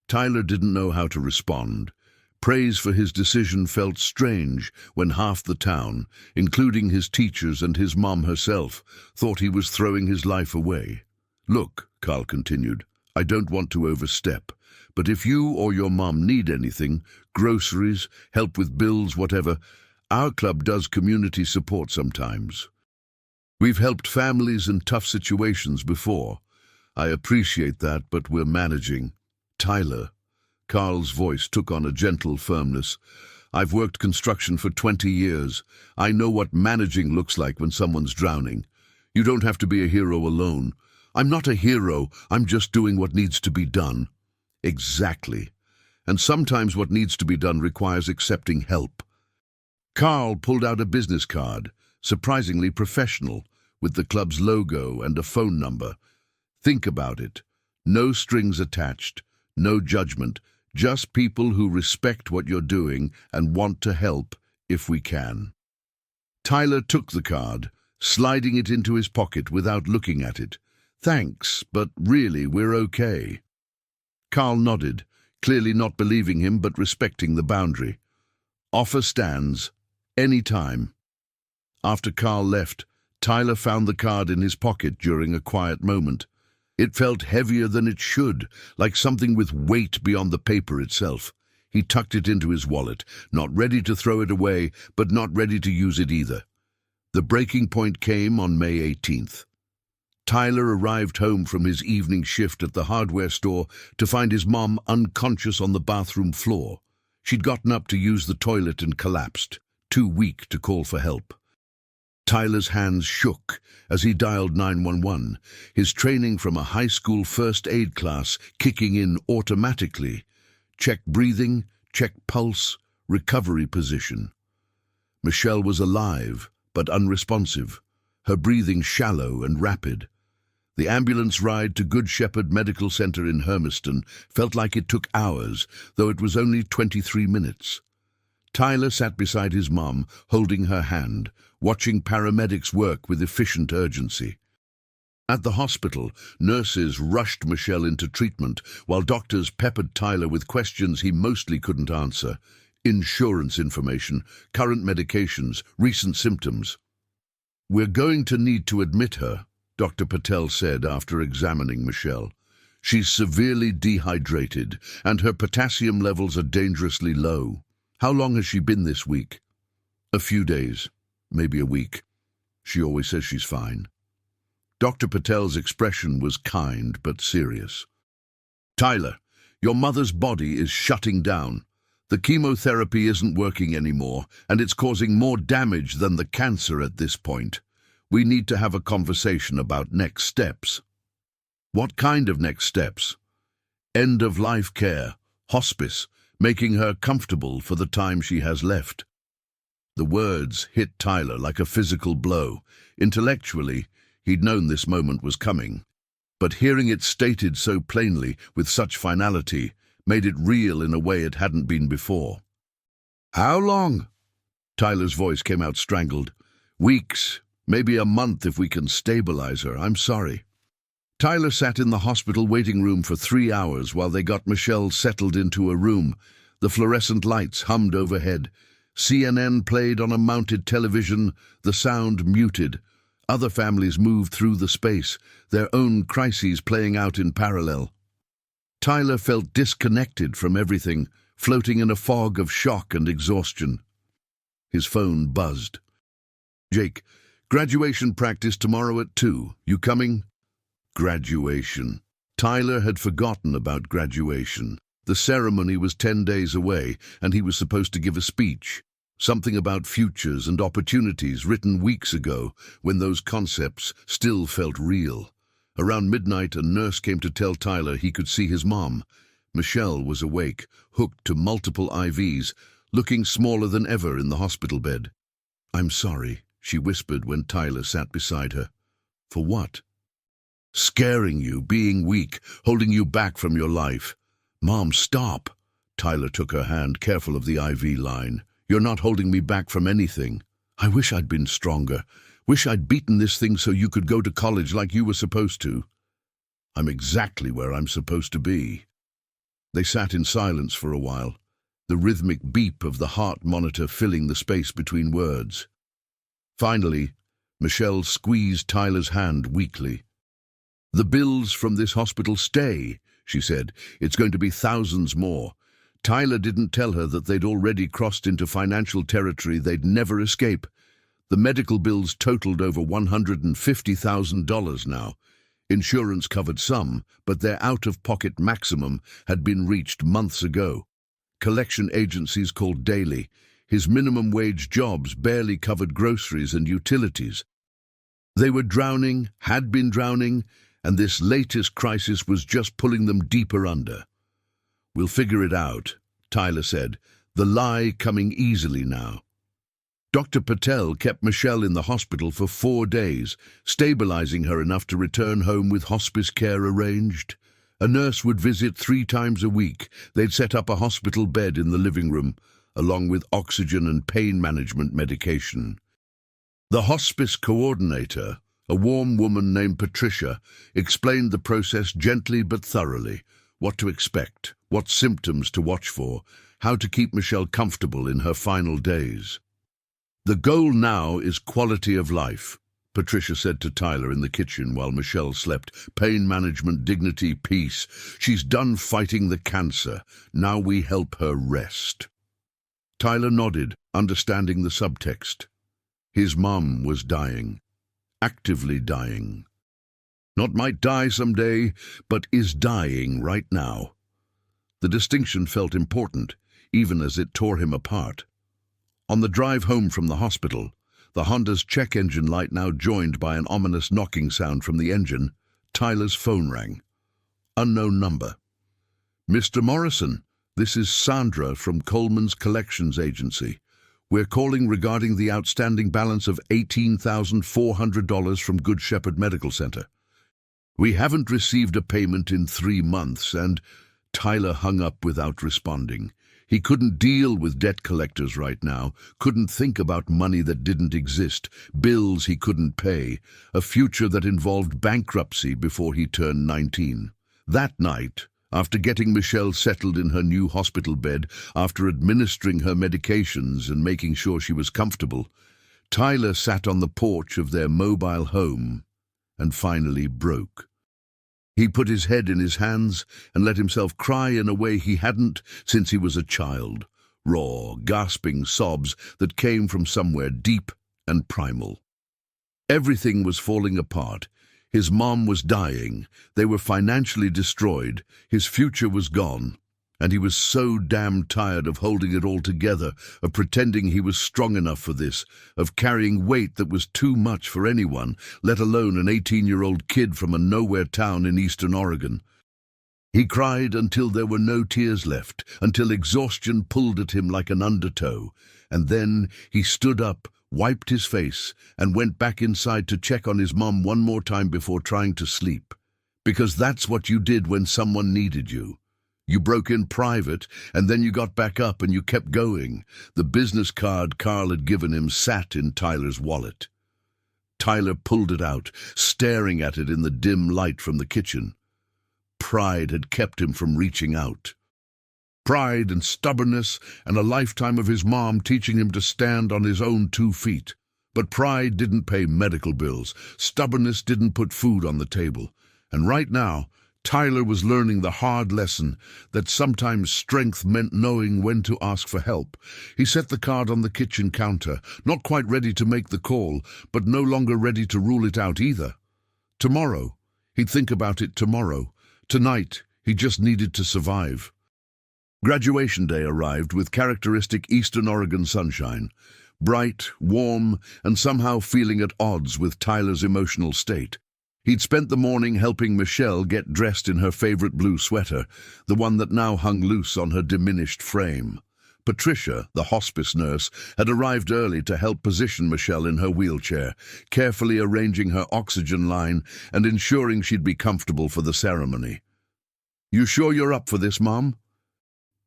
Tyler didn't know how to respond. Praise for his decision felt strange when half the town, including his teachers and his mom herself, thought he was throwing his life away. Look, Carl continued, I don't want to overstep, but if you or your mom need anything, groceries, help with bills, whatever, our club does community support sometimes. We've helped families in tough situations before. I appreciate that, but we're managing. Tyler, Carl's voice took on a gentle firmness. I've worked construction for 20 years. I know what managing looks like when someone's drowning. You don't have to be a hero alone. I'm not a hero, I'm just doing what needs to be done. Exactly. And sometimes what needs to be done requires accepting help. Carl pulled out a business card, surprisingly professional, with the club's logo and a phone number. Think about it. No strings attached, no judgment, just people who respect what you're doing and want to help if we can. Tyler took the card, sliding it into his pocket without looking at it. Thanks, but really we're okay. Carl nodded, clearly not believing him but respecting the boundary. Offer stands. Any time. After Carl left, Tyler found the card in his pocket during a quiet moment. It felt heavier than it should, like something with weight beyond the paper itself. He tucked it into his wallet, not ready to throw it away, but not ready to use it either. The breaking point came on May 18th. Tyler arrived home from his evening shift at the hardware store to find his mom unconscious on the bathroom floor. She'd gotten up to use the toilet and collapsed, too weak to call for help. Tyler's hands shook as he dialed 911, his training from a high school first aid class kicking in automatically. Check breathing, check pulse, recovery position. Michelle was alive, but unresponsive, her breathing shallow and rapid. The ambulance ride to Good Shepherd Medical Center in Hermiston felt like it took hours, though it was only 23 minutes. Tyler sat beside his mom, holding her hand, watching paramedics work with efficient urgency. At the hospital, nurses rushed Michelle into treatment, while doctors peppered Tyler with questions he mostly couldn't answer. Insurance information, current medications, recent symptoms. We're going to need to admit her, Dr. Patel said after examining Michelle. She's severely dehydrated, and her potassium levels are dangerously low. How long has she been this week? A few days, maybe a week. She always says she's fine. Dr. Patel's expression was kind but serious. Tyler, your mother's body is shutting down. The chemotherapy isn't working anymore, and it's causing more damage than the cancer at this point. We need to have a conversation about next steps. What kind of next steps? End-of-life care, hospice, making her comfortable for the time she has left. The words hit Tyler like a physical blow. Intellectually, he'd known this moment was coming, but hearing it stated so plainly, with such finality, made it real in a way it hadn't been before. How long? Tyler's voice came out strangled. Weeks, maybe a month if we can stabilize her. I'm sorry. Tyler sat in the hospital waiting room for 3 hours while they got Michelle settled into a room. The fluorescent lights hummed overhead. CNN played on a mounted television, the sound muted. Other families moved through the space, their own crises playing out in parallel. Tyler felt disconnected from everything, floating in a fog of shock and exhaustion. His phone buzzed. Jake, graduation practice tomorrow at 2. You coming? Graduation. Tyler had forgotten about graduation. The ceremony was 10 days away, and he was supposed to give a speech. Something about futures and opportunities written weeks ago, when those concepts still felt real. Around midnight, a nurse came to tell Tyler he could see his mom. Michelle was awake, hooked to multiple IVs, looking smaller than ever in the hospital bed. I'm sorry, she whispered when Tyler sat beside her. For what? Scaring you, being weak, holding you back from your life. Mom, stop. Tyler took her hand, careful of the IV line. You're not holding me back from anything. I wish I'd been stronger. Wish I'd beaten this thing so you could go to college like you were supposed to. I'm exactly where I'm supposed to be. They sat in silence for a while, the rhythmic beep of the heart monitor filling the space between words. Finally, Michelle squeezed Tyler's hand weakly. "The bills from this hospital stay," she said. "It's going to be thousands more." Tyler didn't tell her that they'd already crossed into financial territory they'd never escape. The medical bills totaled over $150,000 now. Insurance covered some, but their out-of-pocket maximum had been reached months ago. Collection agencies called daily. His minimum wage jobs barely covered groceries and utilities. They were drowning, had been drowning, and this latest crisis was just pulling them deeper under. "We'll figure it out," Tyler said, the lie coming easily now. Dr. Patel kept Michelle in the hospital for 4 days, stabilizing her enough to return home with hospice care arranged. A nurse would visit 3 times a week. They'd set up a hospital bed in the living room, along with oxygen and pain management medication. The hospice coordinator, a warm woman named Patricia, explained the process gently but thoroughly: what to expect, what symptoms to watch for, how to keep Michelle comfortable in her final days. "The goal now is quality of life," Patricia said to Tyler in the kitchen while Michelle slept. "Pain management, dignity, peace. She's done fighting the cancer. Now we help her rest." Tyler nodded, understanding the subtext. His mom was dying. Actively dying. Not might die someday, but is dying right now. The distinction felt important, even as it tore him apart. On the drive home from the hospital, the Honda's check engine light now joined by an ominous knocking sound from the engine, Tyler's phone rang. Unknown number. "Mr. Morrison, this is Sandra from Coleman's Collections Agency. We're calling regarding the outstanding balance of $18,400 from Good Shepherd Medical Center. We haven't received a payment in 3 months, and—" Tyler hung up without responding. He couldn't deal with debt collectors right now, couldn't think about money that didn't exist, bills he couldn't pay, a future that involved bankruptcy before he turned 19. That night, after getting Michelle settled in her new hospital bed, after administering her medications and making sure she was comfortable, Tyler sat on the porch of their mobile home and finally broke. He put his head in his hands and let himself cry in a way he hadn't since he was a child, raw, gasping sobs that came from somewhere deep and primal. Everything was falling apart. His mom was dying, they were financially destroyed, his future was gone, and he was so damn tired of holding it all together, of pretending he was strong enough for this, of carrying weight that was too much for anyone, let alone an 18-year-old kid from a nowhere town in eastern Oregon. He cried until there were no tears left, until exhaustion pulled at him like an undertow, and then he stood up, wiped his face, and went back inside to check on his mom one more time before trying to sleep. Because that's what you did when someone needed you. You broke in private, and then you got back up and you kept going. The business card Carl had given him sat in Tyler's wallet. Tyler pulled it out, staring at it in the dim light from the kitchen. Pride had kept him from reaching out. Pride and stubbornness and a lifetime of his mom teaching him to stand on his own 2 feet. But pride didn't pay medical bills. Stubbornness didn't put food on the table. And right now, Tyler was learning the hard lesson that sometimes strength meant knowing when to ask for help. He set the card on the kitchen counter, not quite ready to make the call, but no longer ready to rule it out either. Tomorrow. He'd think about it tomorrow. Tonight, he just needed to survive. Graduation day arrived with characteristic Eastern Oregon sunshine. Bright, warm, and somehow feeling at odds with Tyler's emotional state. He'd spent the morning helping Michelle get dressed in her favorite blue sweater, the one that now hung loose on her diminished frame. Patricia, the hospice nurse, had arrived early to help position Michelle in her wheelchair, carefully arranging her oxygen line and ensuring she'd be comfortable for the ceremony. "You sure you're up for this, Mom?"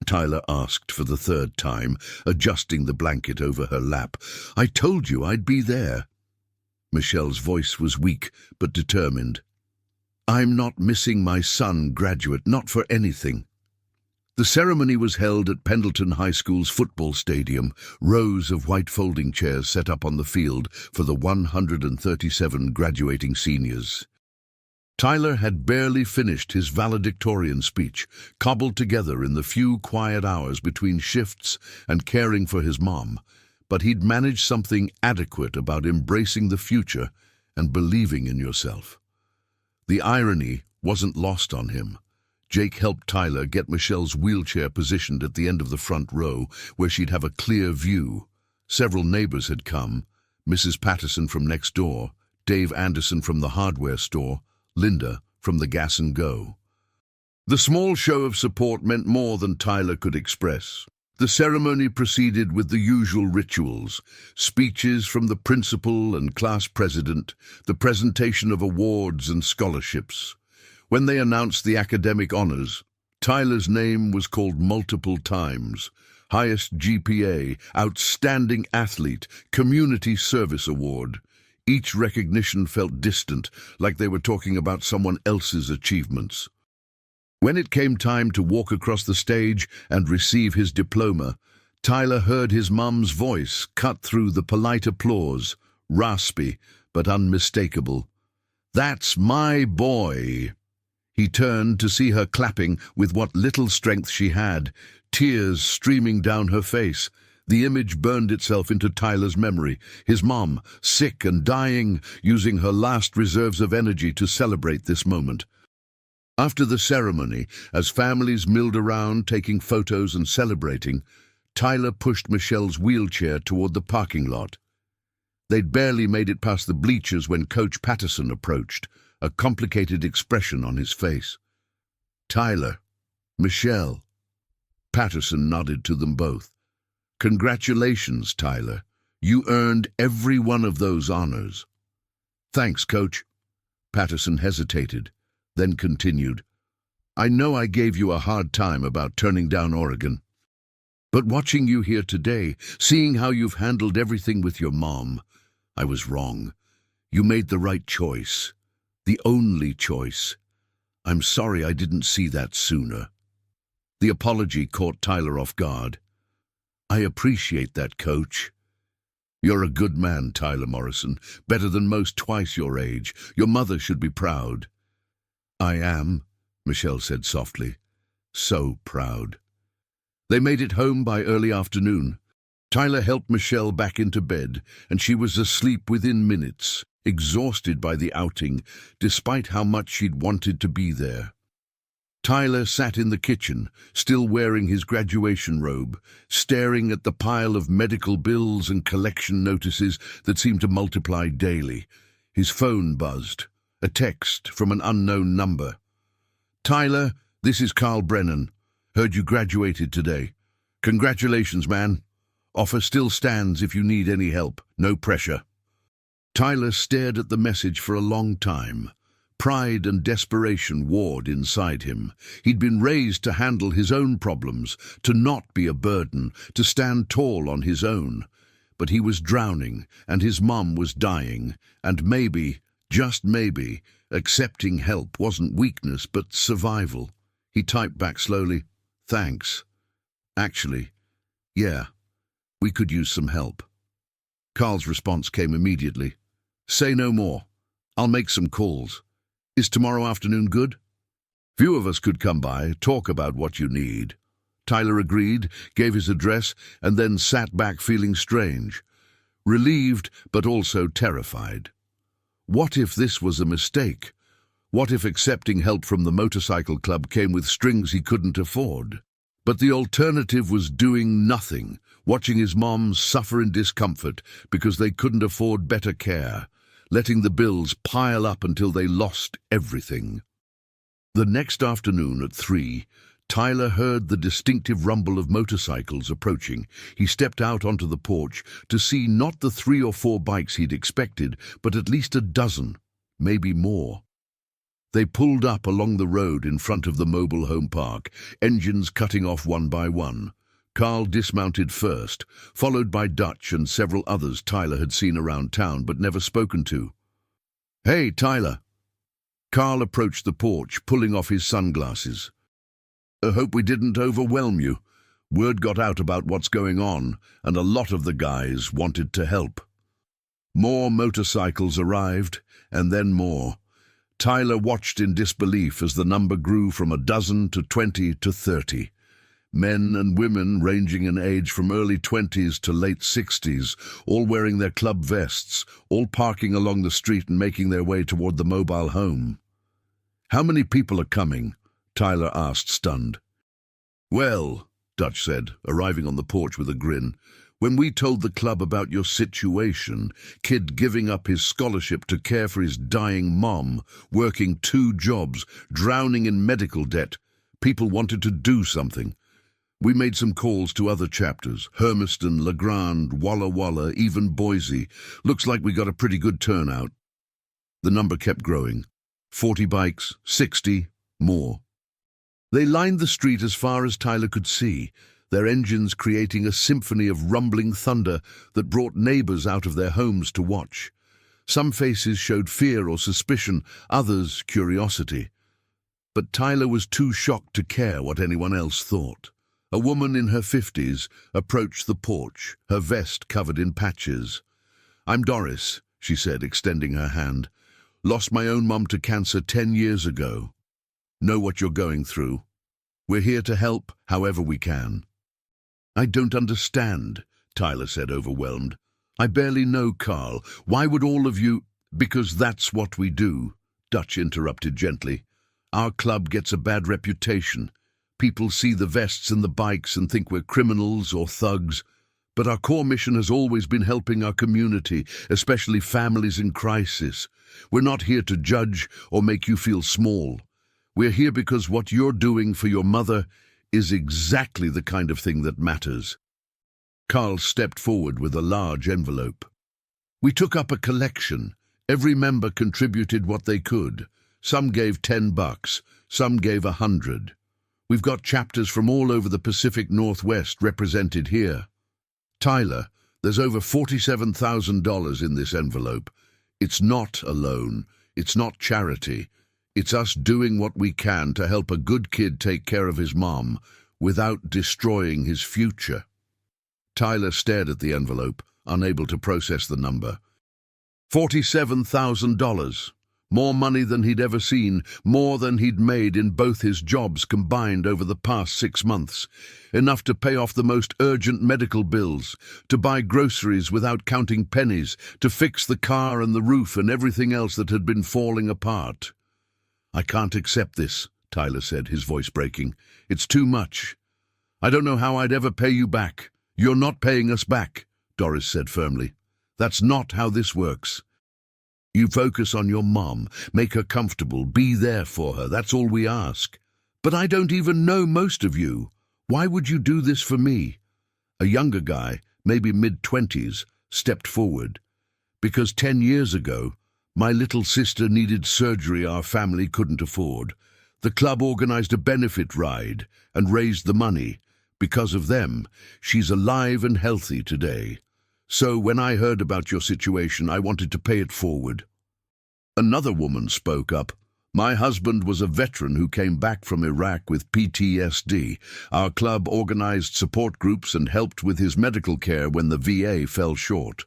Tyler asked for the 3rd time, adjusting the blanket over her lap. "I told you I'd be there." Michelle's voice was weak, but determined. "I'm not missing my son, graduate, not for anything." The ceremony was held at Pendleton High School's football stadium, rows of white folding chairs set up on the field for the 137 graduating seniors. Tyler had barely finished his valedictorian speech, cobbled together in the few quiet hours between shifts and caring for his mom, but he'd managed something adequate about embracing the future and believing in yourself. The irony wasn't lost on him. Jake helped Tyler get Michelle's wheelchair positioned at the end of the front row, where she'd have a clear view. Several neighbors had come: Mrs. Patterson from next door, Dave Anderson from the hardware store, Linda from the Gas and Go. The small show of support meant more than Tyler could express. The ceremony proceeded with the usual rituals: speeches from the principal and class president, the presentation of awards and scholarships. When they announced the academic honors, Tyler's name was called multiple times: highest GPA, outstanding athlete, community service award. Each recognition felt distant, like they were talking about someone else's achievements. When it came time to walk across the stage and receive his diploma, Tyler heard his mum's voice cut through the polite applause, raspy but unmistakable. "That's my boy." He turned to see her clapping with what little strength she had, tears streaming down her face. The image burned itself into Tyler's memory: his mom, sick and dying, using her last reserves of energy to celebrate this moment. After the ceremony, as families milled around taking photos and celebrating, Tyler pushed Michelle's wheelchair toward the parking lot. They'd barely made it past the bleachers when Coach Patterson approached, a complicated expression on his face. "Tyler, Michelle." Patterson nodded to them both. "Congratulations, Tyler. You earned every one of those honors." "Thanks, Coach." Patterson hesitated, then continued. "I know I gave you a hard time about turning down Oregon. But watching you here today, seeing how you've handled everything with your mom, I was wrong. You made the right choice. The only choice. I'm sorry I didn't see that sooner." The apology caught Tyler off guard. "I appreciate that, Coach." "You're a good man, Tyler Morrison. Better than most twice your age. Your mother should be proud." "I am," Michelle said softly. "So proud." They made it home by early afternoon. Tyler helped Michelle back into bed, and she was asleep within minutes, exhausted by the outing, despite how much she'd wanted to be there. Tyler sat in the kitchen, still wearing his graduation robe, staring at the pile of medical bills and collection notices that seemed to multiply daily. His phone buzzed. A text from an unknown number. "Tyler, this is Carl Brennan. Heard you graduated today. Congratulations, man. Offer still stands if you need any help. No pressure." Tyler stared at the message for a long time. Pride and desperation warred inside him. He'd been raised to handle his own problems, to not be a burden, to stand tall on his own. But he was drowning, and his mum was dying, and maybe, just maybe, accepting help wasn't weakness but survival. He typed back slowly, "Thanks. Actually, yeah, we could use some help." Carl's response came immediately. "Say no more. I'll make some calls. Is tomorrow afternoon good?" "Few of us could come by, talk about what you need." Tyler agreed, gave his address, and then sat back feeling strange. Relieved, but also terrified. What if this was a mistake? What if accepting help from the motorcycle club came with strings he couldn't afford? But the alternative was doing nothing, watching his mom suffer in discomfort because they couldn't afford better care, letting the bills pile up until they lost everything. The next afternoon at 3, Tyler heard the distinctive rumble of motorcycles approaching. He stepped out onto the porch to see not the 3 or 4 bikes he'd expected, but at least a dozen, maybe more. They pulled up along the road in front of the mobile home park, engines cutting off one by one. Carl dismounted first, followed by Dutch and several others Tyler had seen around town but never spoken to. "Hey, Tyler." Carl approached the porch, pulling off his sunglasses. "I hope we didn't overwhelm you. Word got out about what's going on, and a lot of the guys wanted to help." More motorcycles arrived, and then more. Tyler watched in disbelief as the number grew from a dozen to 20 to 30. Men and women ranging in age from early 20s to late 60s, all wearing their club vests, all parking along the street and making their way toward the mobile home. "How many people are coming?" Tyler asked, stunned. "Well," Dutch said, arriving on the porch with a grin, "when we told the club about your situation, kid giving up his scholarship to care for his dying mom, working 2 jobs, drowning in medical debt, people wanted to do something. We made some calls to other chapters, Hermiston, LeGrand, Walla Walla, even Boise. Looks like we got a pretty good turnout." The number kept growing. 40 bikes, 60, more. They lined the street as far as Tyler could see, their engines creating a symphony of rumbling thunder that brought neighbors out of their homes to watch. Some faces showed fear or suspicion, others curiosity. But Tyler was too shocked to care what anyone else thought. A woman in her 50s approached the porch, her vest covered in patches. "I'm Doris," she said, extending her hand. "Lost my own mum to cancer 10 years ago. Know what you're going through. We're here to help however we can." "I don't understand," Tyler said, overwhelmed. "I barely know Carl. Why would all of you—" "Because that's what we do," Dutch interrupted gently. "Our club gets a bad reputation. People see the vests and the bikes and think we're criminals or thugs. But our core mission has always been helping our community, especially families in crisis. We're not here to judge or make you feel small. We're here because what you're doing for your mother is exactly the kind of thing that matters." Carl stepped forward with a large envelope. "We took up a collection. Every member contributed what they could. Some gave $10, some gave 100. We've got chapters from all over the Pacific Northwest represented here. Tyler, there's over $47,000 in this envelope. It's not a loan. It's not charity. It's us doing what we can to help a good kid take care of his mom without destroying his future." Tyler stared at the envelope, unable to process the number. $47,000. More money than he'd ever seen, more than he'd made in both his jobs combined over the past 6 months. Enough to pay off the most urgent medical bills, to buy groceries without counting pennies, to fix the car and the roof and everything else that had been falling apart. "I can't accept this," Tyler said, his voice breaking. "It's too much. I don't know how I'd ever pay you back." "You're not paying us back," Doris said firmly. "That's not how this works. You focus on your mom, make her comfortable, be there for her. That's all we ask." "But I don't even know most of you. Why would you do this for me?" A younger guy, maybe mid-20s, stepped forward. "Because 10 years ago, my little sister needed surgery our family couldn't afford. The club organized a benefit ride and raised the money. Because of them, she's alive and healthy today. So when I heard about your situation, I wanted to pay it forward." Another woman spoke up. "My husband was a veteran who came back from Iraq with PTSD. Our club organized support groups and helped with his medical care when the VA fell short.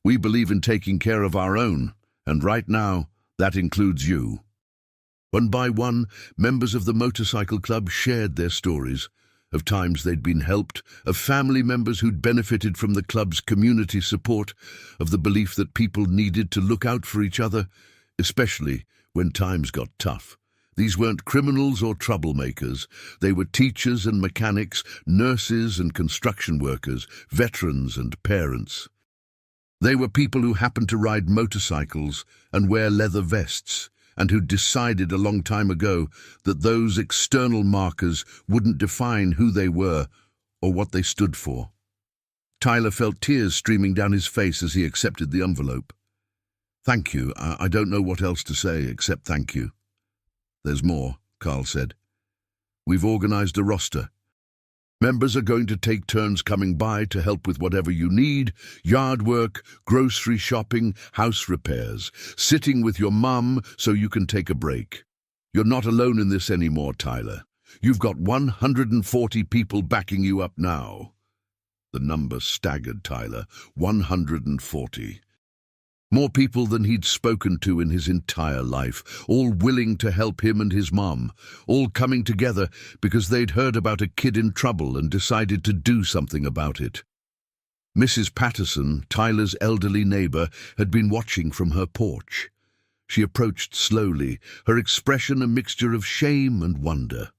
We believe in taking care of our own, and right now, that includes you." One by one, members of the motorcycle club shared their stories, of times they'd been helped, of family members who'd benefited from the club's community support, of the belief that people needed to look out for each other, especially when times got tough. These weren't criminals or troublemakers. They were teachers and mechanics, nurses and construction workers, veterans and parents. They were people who happened to ride motorcycles and wear leather vests, and who decided a long time ago that those external markers wouldn't define who they were or what they stood for. Tyler felt tears streaming down his face as he accepted the envelope. "Thank you. I don't know what else to say except thank you." "There's more," Carl said. "We've organized a roster. Members are going to take turns coming by to help with whatever you need, yard work, grocery shopping, house repairs, sitting with your mum so you can take a break. You're not alone in this anymore, Tyler. You've got 140 people backing you up now." The number staggered Tyler. 140. More people than he'd spoken to in his entire life, all willing to help him and his mom, all coming together because they'd heard about a kid in trouble and decided to do something about it. Mrs. Patterson, Tyler's elderly neighbor, had been watching from her porch. She approached slowly, her expression a mixture of shame and wonder.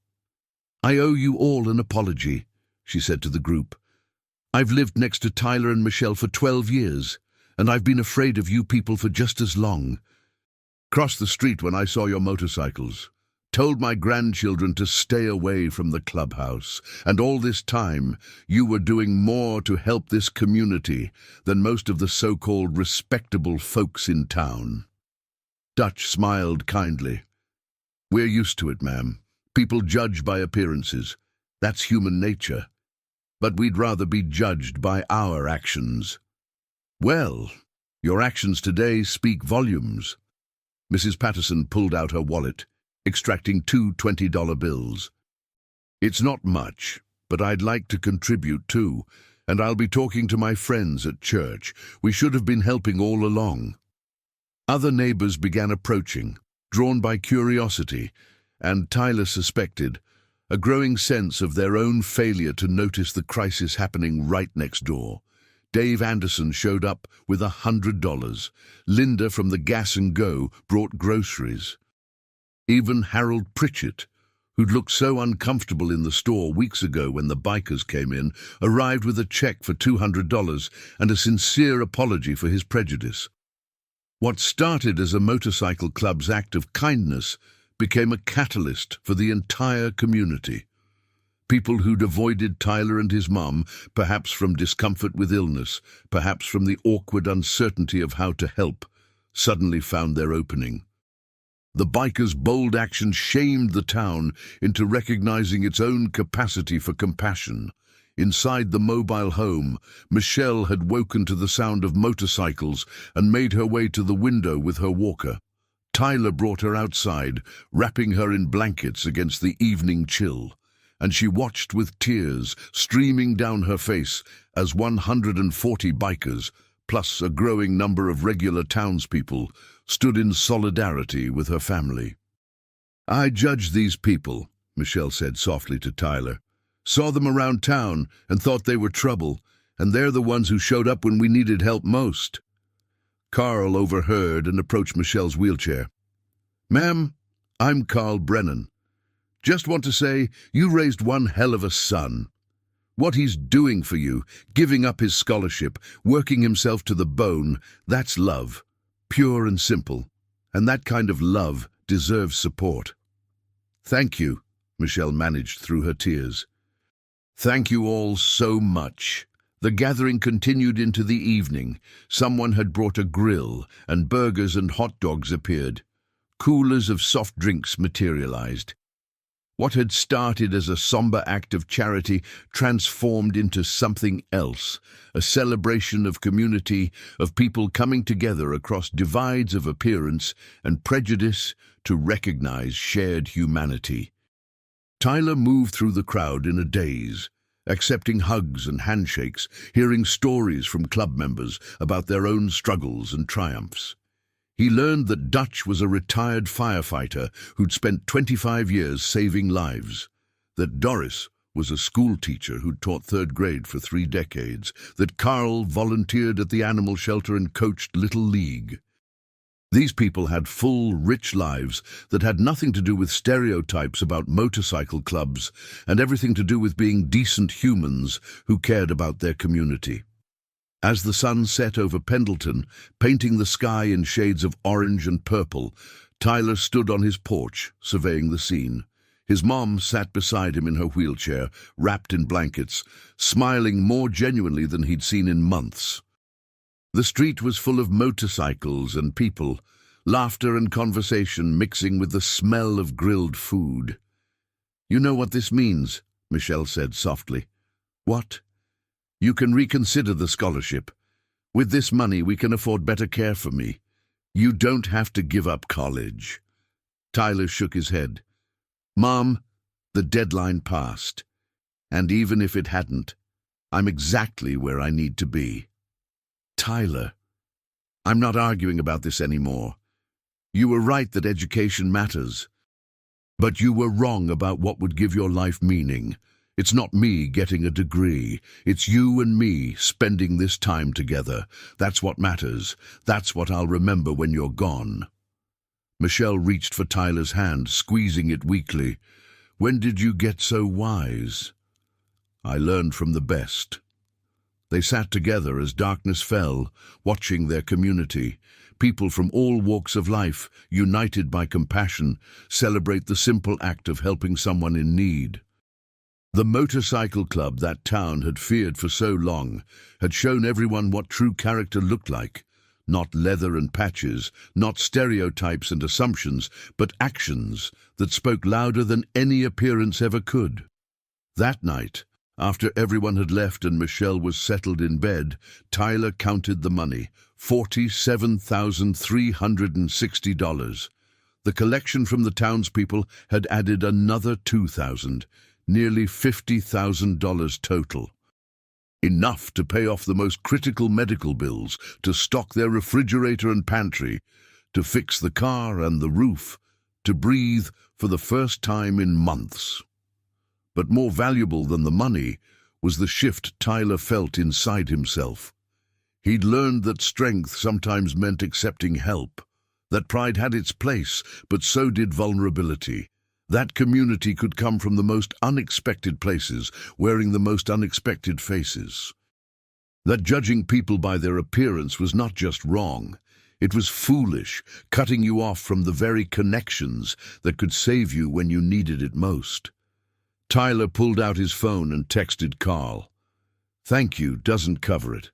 "I owe you all an apology," she said to the group. "I've lived next to Tyler and Michelle for 12 years, and I've been afraid of you people for just as long. Crossed the street when I saw your motorcycles. Told my grandchildren to stay away from the clubhouse. And all this time, you were doing more to help this community than most of the so-called respectable folks in town." Dutch smiled kindly. "We're used to it, ma'am. People judge by appearances. That's human nature. But we'd rather be judged by our actions." "Well, your actions today speak volumes." Mrs. Patterson pulled out her wallet, extracting two $20 bills. "It's not much, but I'd like to contribute too, and I'll be talking to my friends at church. We should have been helping all along." Other neighbors began approaching, drawn by curiosity, and Tyler suspected a growing sense of their own failure to notice the crisis happening right next door. Dave Anderson showed up with $100. Linda from the Gas and Go brought groceries. Even Harold Pritchett, who'd looked so uncomfortable in the store weeks ago when the bikers came in, arrived with a check for $200 and a sincere apology for his prejudice. What started as a motorcycle club's act of kindness became a catalyst for the entire community. People who'd avoided Tyler and his mom, perhaps from discomfort with illness, perhaps from the awkward uncertainty of how to help, suddenly found their opening. The bikers' bold action shamed the town into recognizing its own capacity for compassion. Inside the mobile home, Michelle had woken to the sound of motorcycles and made her way to the window with her walker. Tyler brought her outside, wrapping her in blankets against the evening chill, and she watched with tears streaming down her face as 140 bikers, plus a growing number of regular townspeople, stood in solidarity with her family. "I judged these people," Michelle said softly to Tyler. "Saw them around town and thought they were trouble, and they're the ones who showed up when we needed help most." Carl overheard and approached Michelle's wheelchair. "Ma'am, I'm Carl Brennan. Just want to say you raised one hell of a son. What he's doing for you, giving up his scholarship, working himself to the bone, that's love. Pure and simple. And that kind of love deserves support." "Thank you," Michelle managed through her tears. "Thank you all so much." The gathering continued into the evening. Someone had brought a grill, and burgers and hot dogs appeared. Coolers of soft drinks materialized. What had started as a somber act of charity transformed into something else, a celebration of community, of people coming together across divides of appearance and prejudice to recognize shared humanity. Tyler moved through the crowd in a daze, accepting hugs and handshakes, hearing stories from club members about their own struggles and triumphs. He learned that Dutch was a retired firefighter who'd spent 25 years saving lives, that Doris was a school teacher who'd taught third grade for 3 decades, that Carl volunteered at the animal shelter and coached Little League. These people had full, rich lives that had nothing to do with stereotypes about motorcycle clubs and everything to do with being decent humans who cared about their community. As the sun set over Pendleton, painting the sky in shades of orange and purple, Tyler stood on his porch, surveying the scene. His mom sat beside him in her wheelchair, wrapped in blankets, smiling more genuinely than he'd seen in months. The street was full of motorcycles and people, laughter and conversation mixing with the smell of grilled food. "You know what this means," Michelle said softly. "What?" "You can reconsider the scholarship. With this money, we can afford better care for me. You don't have to give up college." Tyler shook his head. "Mom, the deadline passed. And even if it hadn't, I'm exactly where I need to be." "Tyler, I'm not arguing about this anymore. You were right that education matters. But you were wrong about what would give your life meaning. It's not me getting a degree. It's you and me spending this time together. That's what matters. That's what I'll remember when you're gone. Michelle reached for Tyler's hand, squeezing it weakly. When did you get so wise? I learned from the best. They sat together as darkness fell, watching their community. People from all walks of life, united by compassion, celebrate the simple act of helping someone in need. The motorcycle club that town had feared for so long had shown everyone what true character looked like. Not leather and patches, not stereotypes and assumptions, but actions that spoke louder than any appearance ever could. That night, after everyone had left and Michelle was settled in bed, Tyler counted the money, $47,360. The collection from the townspeople had added another $2,000, nearly $50,000 total. Enough to pay off the most critical medical bills, to stock their refrigerator and pantry, to fix the car and the roof, to breathe for the first time in months. But more valuable than the money was the shift Tyler felt inside himself. He'd learned that strength sometimes meant accepting help, that pride had its place, but so did vulnerability. That community could come from the most unexpected places, wearing the most unexpected faces. That judging people by their appearance was not just wrong, it was foolish, cutting you off from the very connections that could save you when you needed it most. Tyler pulled out his phone and texted Carl. Thank you doesn't cover it,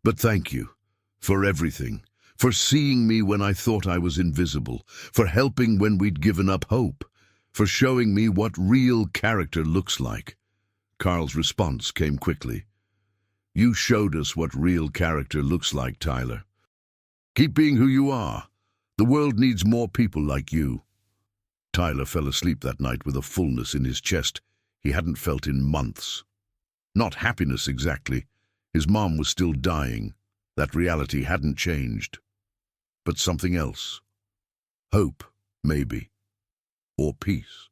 but thank you for everything, for seeing me when I thought I was invisible, for helping when we'd given up hope, for showing me what real character looks like. Carl's response came quickly. You showed us what real character looks like, Tyler. Keep being who you are. The world needs more people like you. Tyler fell asleep that night with a fullness in his chest he hadn't felt in months. Not happiness exactly. His mom was still dying. That reality hadn't changed. But something else. Hope, maybe. Or peace.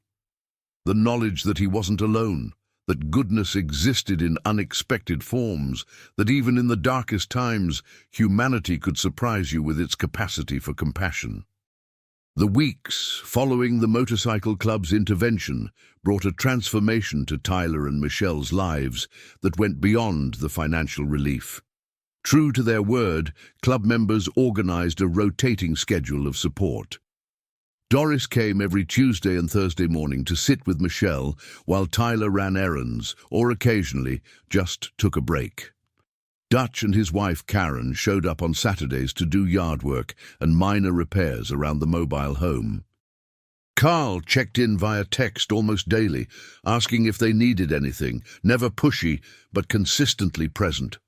The knowledge that he wasn't alone, that goodness existed in unexpected forms, that even in the darkest times, humanity could surprise you with its capacity for compassion. The weeks following the motorcycle club's intervention brought a transformation to Tyler and Michelle's lives that went beyond the financial relief. True to their word, club members organized a rotating schedule of support. Doris came every Tuesday and Thursday morning to sit with Michelle while Tyler ran errands or occasionally just took a break. Dutch and his wife Karen showed up on Saturdays to do yard work and minor repairs around the mobile home. Carl checked in via text almost daily, asking if they needed anything, never pushy, but consistently present.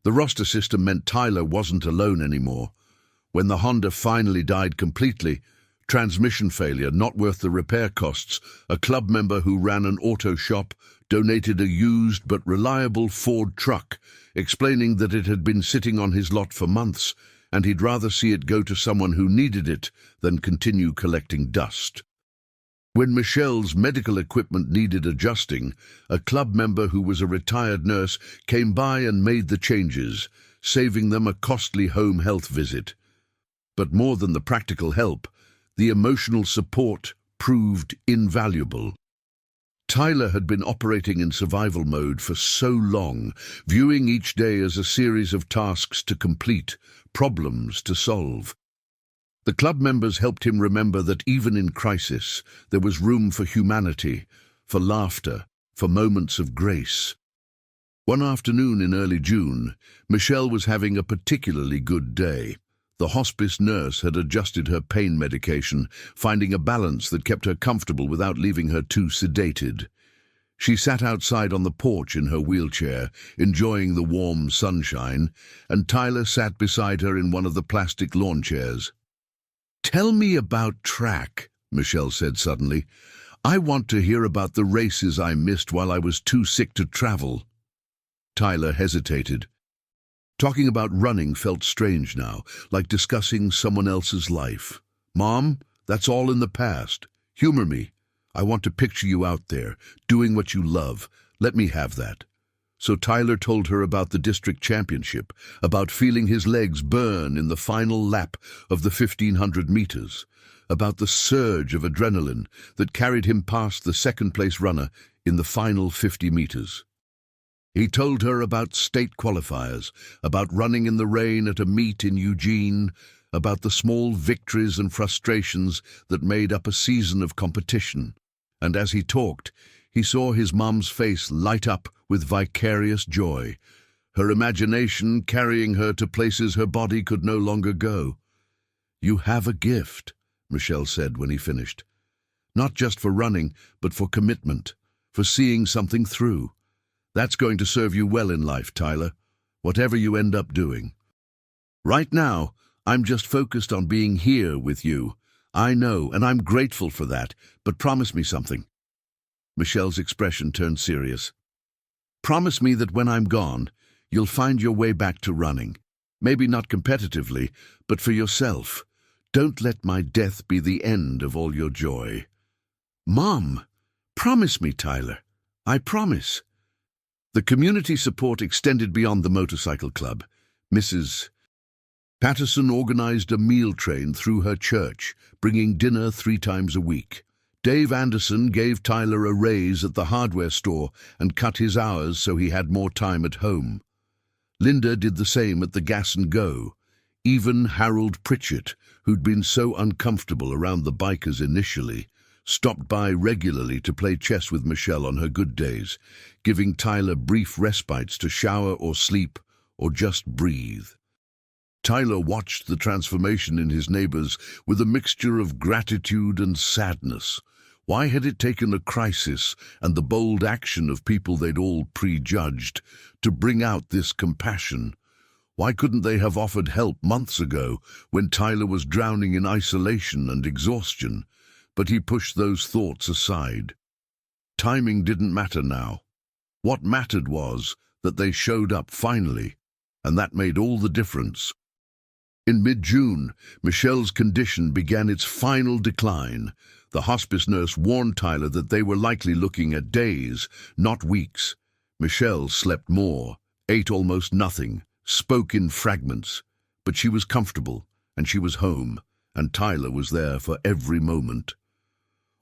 The roster system meant Tyler wasn't alone anymore. When the Honda finally died completely, transmission failure not worth the repair costs, a club member who ran an auto shop donated a used but reliable Ford truck, explaining that it had been sitting on his lot for months, and he'd rather see it go to someone who needed it than continue collecting dust. When Michelle's medical equipment needed adjusting, a club member who was a retired nurse came by and made the changes, saving them a costly home health visit. But more than the practical help, the emotional support proved invaluable. Tyler had been operating in survival mode for so long, viewing each day as a series of tasks to complete, problems to solve. The club members helped him remember that even in crisis, there was room for humanity, for laughter, for moments of grace. One afternoon in early June, Michelle was having a particularly good day. The hospice nurse had adjusted her pain medication, finding a balance that kept her comfortable without leaving her too sedated. She sat outside on the porch in her wheelchair, enjoying the warm sunshine, and Tyler sat beside her in one of the plastic lawn chairs. "Tell me about track," Michelle said suddenly. "I want to hear about the races I missed while I was too sick to travel." Tyler hesitated. Talking about running felt strange now, like discussing someone else's life. "Mom, that's all in the past. Humor me. I want to picture you out there, doing what you love. Let me have that." So Tyler told her about the district championship, about feeling his legs burn in the final lap of the 1,500 meters, about the surge of adrenaline that carried him past the second-place runner in the final 50 meters. He told her about state qualifiers, about running in the rain at a meet in Eugene, about the small victories and frustrations that made up a season of competition. And as he talked, he saw his mom's face light up with vicarious joy, her imagination carrying her to places her body could no longer go. "You have a gift," Michelle said when he finished. "Not just for running, but for commitment, for seeing something through. That's going to serve you well in life, Tyler, whatever you end up doing. Right now, I'm just focused on being here with you. I know, and I'm grateful for that, but promise me something." Michelle's expression turned serious. "Promise me that when I'm gone, you'll find your way back to running. Maybe not competitively, but for yourself. Don't let my death be the end of all your joy." "Mom, promise me, Tyler. I promise." The community support extended beyond the motorcycle club. Mrs. Patterson organized a meal train through her church, bringing dinner 3 times a week. Dave Anderson gave Tyler a raise at the hardware store and cut his hours so he had more time at home. Linda did the same at the Gas and Go. Even Harold Pritchett, who'd been so uncomfortable around the bikers initially, stopped by regularly to play chess with Michelle on her good days, giving Tyler brief respites to shower or sleep or just breathe. Tyler watched the transformation in his neighbors with a mixture of gratitude and sadness. Why had it taken a crisis and the bold action of people they'd all prejudged to bring out this compassion? Why couldn't they have offered help months ago when Tyler was drowning in isolation and exhaustion? But he pushed those thoughts aside. Timing didn't matter now. What mattered was that they showed up finally, and that made all the difference. In mid-June, Michelle's condition began its final decline. The hospice nurse warned Tyler that they were likely looking at days, not weeks. Michelle slept more, ate almost nothing, spoke in fragments, but she was comfortable, and she was home, and Tyler was there for every moment.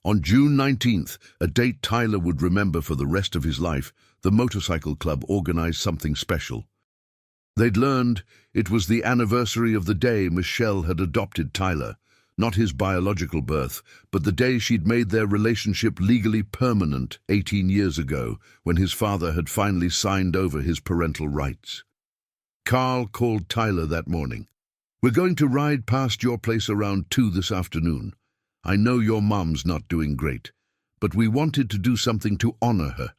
On June 19th, a date Tyler would remember for the rest of his life, the motorcycle club organized something special. They'd learned it was the anniversary of the day Michelle had adopted Tyler, not his biological birth, but the day she'd made their relationship legally permanent 18 years ago, when his father had finally signed over his parental rights. Carl called Tyler that morning. "We're going to ride past your place around 2 this afternoon. I know your mom's not doing great, but we wanted to do something to honor her,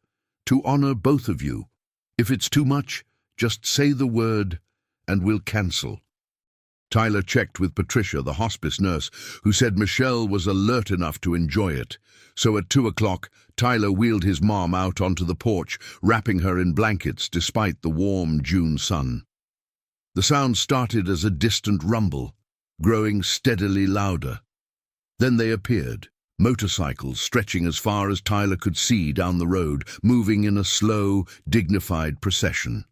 to honor both of you. If it's too much, just say the word and we'll cancel." Tyler checked with Patricia, the hospice nurse, who said Michelle was alert enough to enjoy it. So at 2 o'clock, Tyler wheeled his mom out onto the porch, wrapping her in blankets despite the warm June sun. The sound started as a distant rumble, growing steadily louder. Then they appeared, motorcycles stretching as far as Tyler could see down the road, moving in a slow, dignified procession.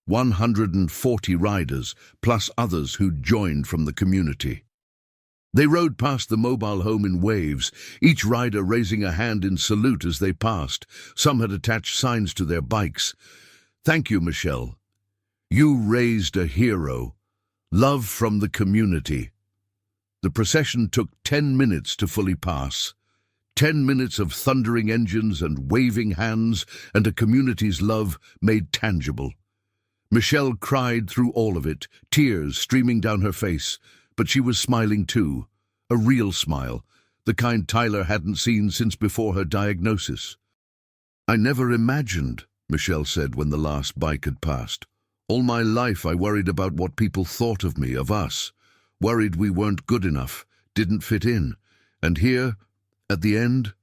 140 riders, plus others who'd joined from the community. They rode past the mobile home in waves, each rider raising a hand in salute as they passed. Some had attached signs to their bikes. "Thank you, Michelle. You raised a hero. Love from the community." The procession took 10 minutes to fully pass. 10 minutes of thundering engines and waving hands and a community's love made tangible. Michelle cried through all of it, tears streaming down her face, but she was smiling too, a real smile, the kind Tyler hadn't seen since before her diagnosis. "I never imagined," Michelle said when the last bike had passed. "All my life I worried about what people thought of me, of us. Worried we weren't good enough, didn't fit in. And here, at the end,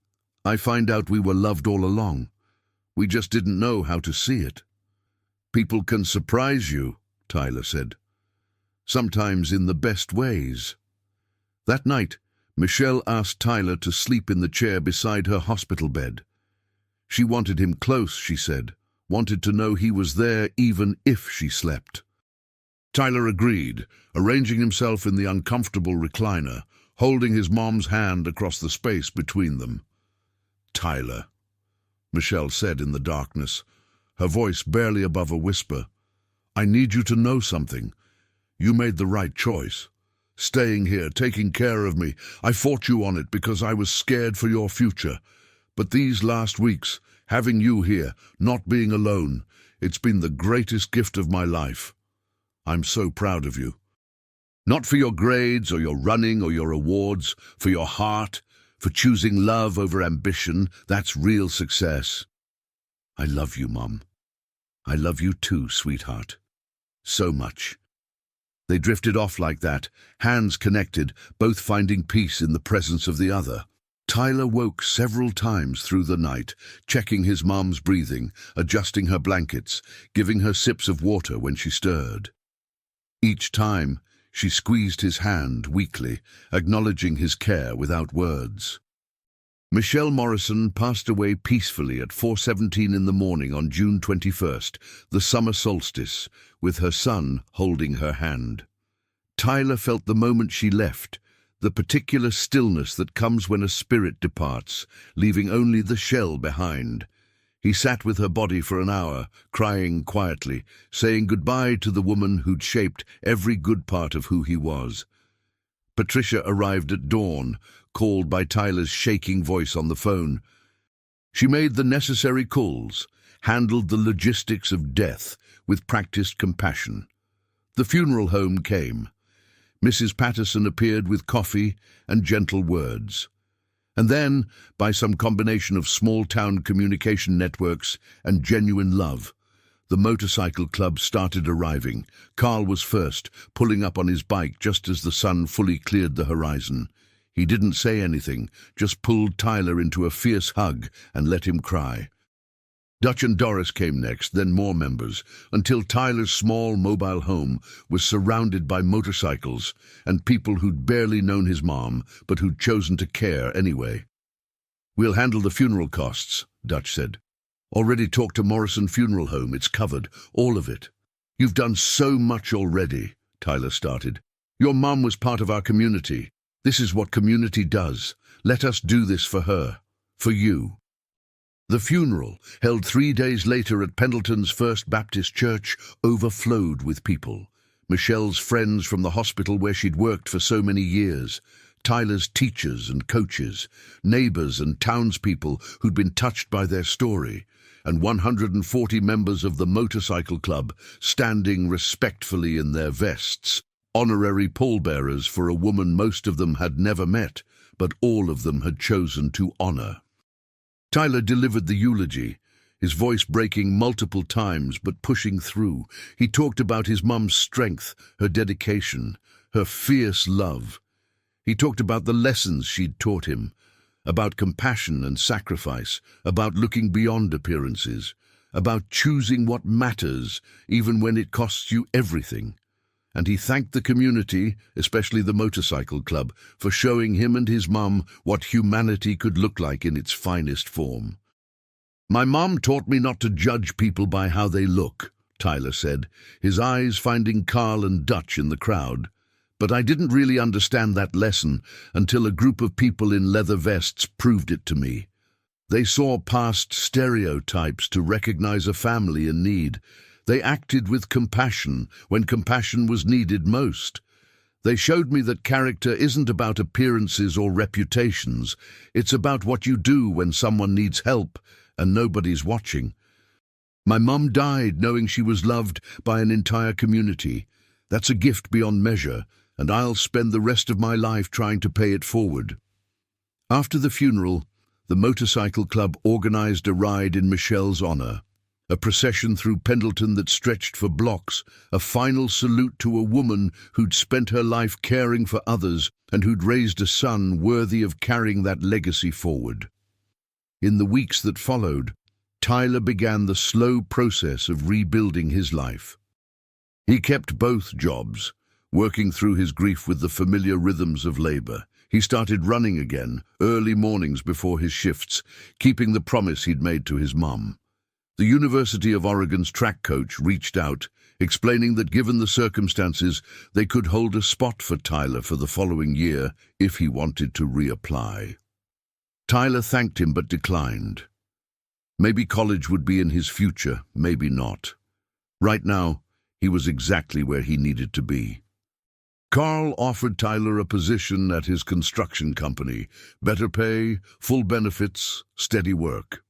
I find out we were loved all along. We just didn't know how to see it. People can surprise you," Tyler said. "Sometimes in the best ways." That night, Michelle asked Tyler to sleep in the chair beside her hospital bed. She wanted him close, she said, wanted to know he was there even if she slept. Tyler agreed, arranging himself in the uncomfortable recliner, holding his mom's hand across the space between them. "Tyler," Michelle said in the darkness, her voice barely above a whisper, "I need you to know something. You made the right choice. Staying here, taking care of me. I fought you on it because I was scared for your future. But these last weeks, having you here, not being alone, it's been the greatest gift of my life. I'm so proud of you. Not for your grades or your running or your awards, for your heart, for choosing love over ambition. That's real success. I love you, Mom. I love you too, sweetheart. So much." They drifted off like that, hands connected, both finding peace in the presence of the other. Tyler woke several times through the night, checking his mom's breathing, adjusting her blankets, giving her sips of water when she stirred. Each time, she squeezed his hand weakly, acknowledging his care without words. Michelle Morrison passed away peacefully at 4:17 in the morning on June 21st, the summer solstice, with her son holding her hand. Tyler felt the moment she left, the particular stillness that comes when a spirit departs, leaving only the shell behind. He sat with her body for an hour, crying quietly, saying goodbye to the woman who'd shaped every good part of who he was. Patricia arrived at dawn, called by Tyler's shaking voice on the phone. She made the necessary calls, handled the logistics of death with practiced compassion. The funeral home came. Mrs. Patterson appeared with coffee and gentle words. And then, by some combination of small-town communication networks and genuine love, the motorcycle club started arriving. Carl was first, pulling up on his bike just as the sun fully cleared the horizon. He didn't say anything, just pulled Tyler into a fierce hug and let him cry. Dutch and Doris came next, then more members, until Tyler's small mobile home was surrounded by motorcycles and people who'd barely known his mom, but who'd chosen to care anyway. "We'll handle the funeral costs," Dutch said. "Already talked to Morrison Funeral Home. It's covered, all of it." "You've done so much already," Tyler started. "Your mom was part of our community. This is what community does. Let us do this for her, for you." The funeral, held 3 days later at Pendleton's First Baptist Church, overflowed with people. Michelle's friends from the hospital where she'd worked for so many years, Tyler's teachers and coaches, neighbors and townspeople who'd been touched by their story, and 140 members of the motorcycle club standing respectfully in their vests, honorary pallbearers for a woman most of them had never met, but all of them had chosen to honor. Tyler delivered the eulogy, his voice breaking multiple times but pushing through. He talked about his mum's strength, her dedication, her fierce love. He talked about the lessons she'd taught him, about compassion and sacrifice, about looking beyond appearances, about choosing what matters even when it costs you everything. And he thanked the community, especially the motorcycle club, for showing him and his mum what humanity could look like in its finest form. "My mum taught me not to judge people by how they look," Tyler said, his eyes finding Carl and Dutch in the crowd. "But I didn't really understand that lesson until a group of people in leather vests proved it to me. They saw past stereotypes to recognize a family in need. They acted with compassion when compassion was needed most. They showed me that character isn't about appearances or reputations. It's about what you do when someone needs help and nobody's watching. My mum died knowing she was loved by an entire community. That's a gift beyond measure, and I'll spend the rest of my life trying to pay it forward." After the funeral, the motorcycle club organized a ride in Michelle's honor. A procession through Pendleton that stretched for blocks, a final salute to a woman who'd spent her life caring for others and who'd raised a son worthy of carrying that legacy forward. In the weeks that followed, Tyler began the slow process of rebuilding his life. He kept both jobs, working through his grief with the familiar rhythms of labor. He started running again, early mornings before his shifts, keeping the promise he'd made to his mom. The University of Oregon's track coach reached out, explaining that given the circumstances, they could hold a spot for Tyler for the following year if he wanted to reapply. Tyler thanked him but declined. Maybe college would be in his future, maybe not. Right now, he was exactly where he needed to be. Carl offered Tyler a position at his construction company, better pay, full benefits, steady work.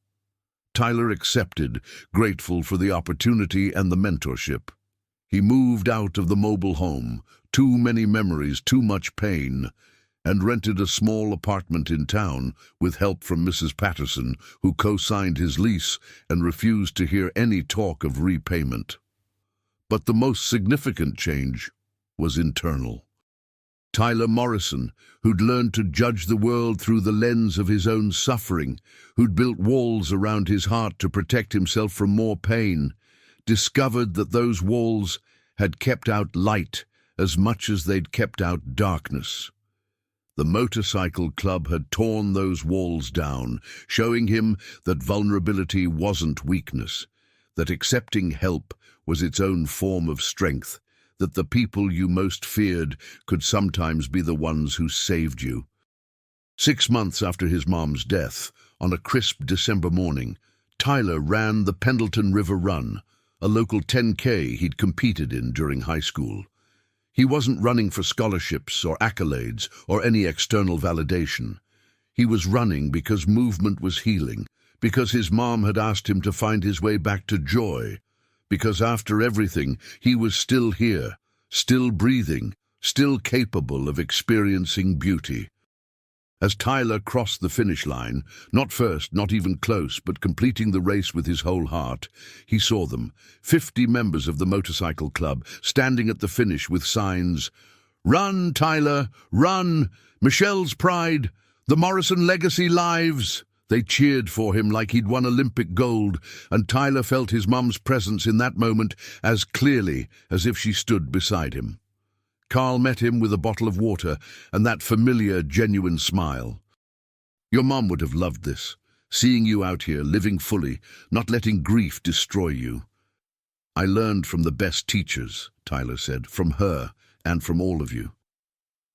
Tyler accepted, grateful for the opportunity and the mentorship. He moved out of the mobile home, too many memories, too much pain, and rented a small apartment in town with help from Mrs. Patterson, who co-signed his lease and refused to hear any talk of repayment. But the most significant change was internal. Tyler Morrison, who'd learned to judge the world through the lens of his own suffering, who'd built walls around his heart to protect himself from more pain, discovered that those walls had kept out light as much as they'd kept out darkness. The motorcycle club had torn those walls down, showing him that vulnerability wasn't weakness, that accepting help was its own form of strength, that the people you most feared could sometimes be the ones who saved you. 6 months after his mom's death, on a crisp December morning, Tyler ran the Pendleton River Run, a local 10K he'd competed in during high school. He wasn't running for scholarships or accolades or any external validation. He was running because movement was healing, because his mom had asked him to find his way back to joy, because after everything, he was still here, still breathing, still capable of experiencing beauty. As Tyler crossed the finish line, not first, not even close, but completing the race with his whole heart, he saw them, 50 members of the motorcycle club, standing at the finish with signs, "Run, Tyler, run! Michelle's pride! The Morrison legacy lives!" They cheered for him like he'd won Olympic gold, and Tyler felt his mum's presence in that moment as clearly as if she stood beside him. Carl met him with a bottle of water and that familiar, genuine smile. "Your mum would have loved this, seeing you out here, living fully, not letting grief destroy you." "I learned from the best teachers," Tyler said, "from her and from all of you."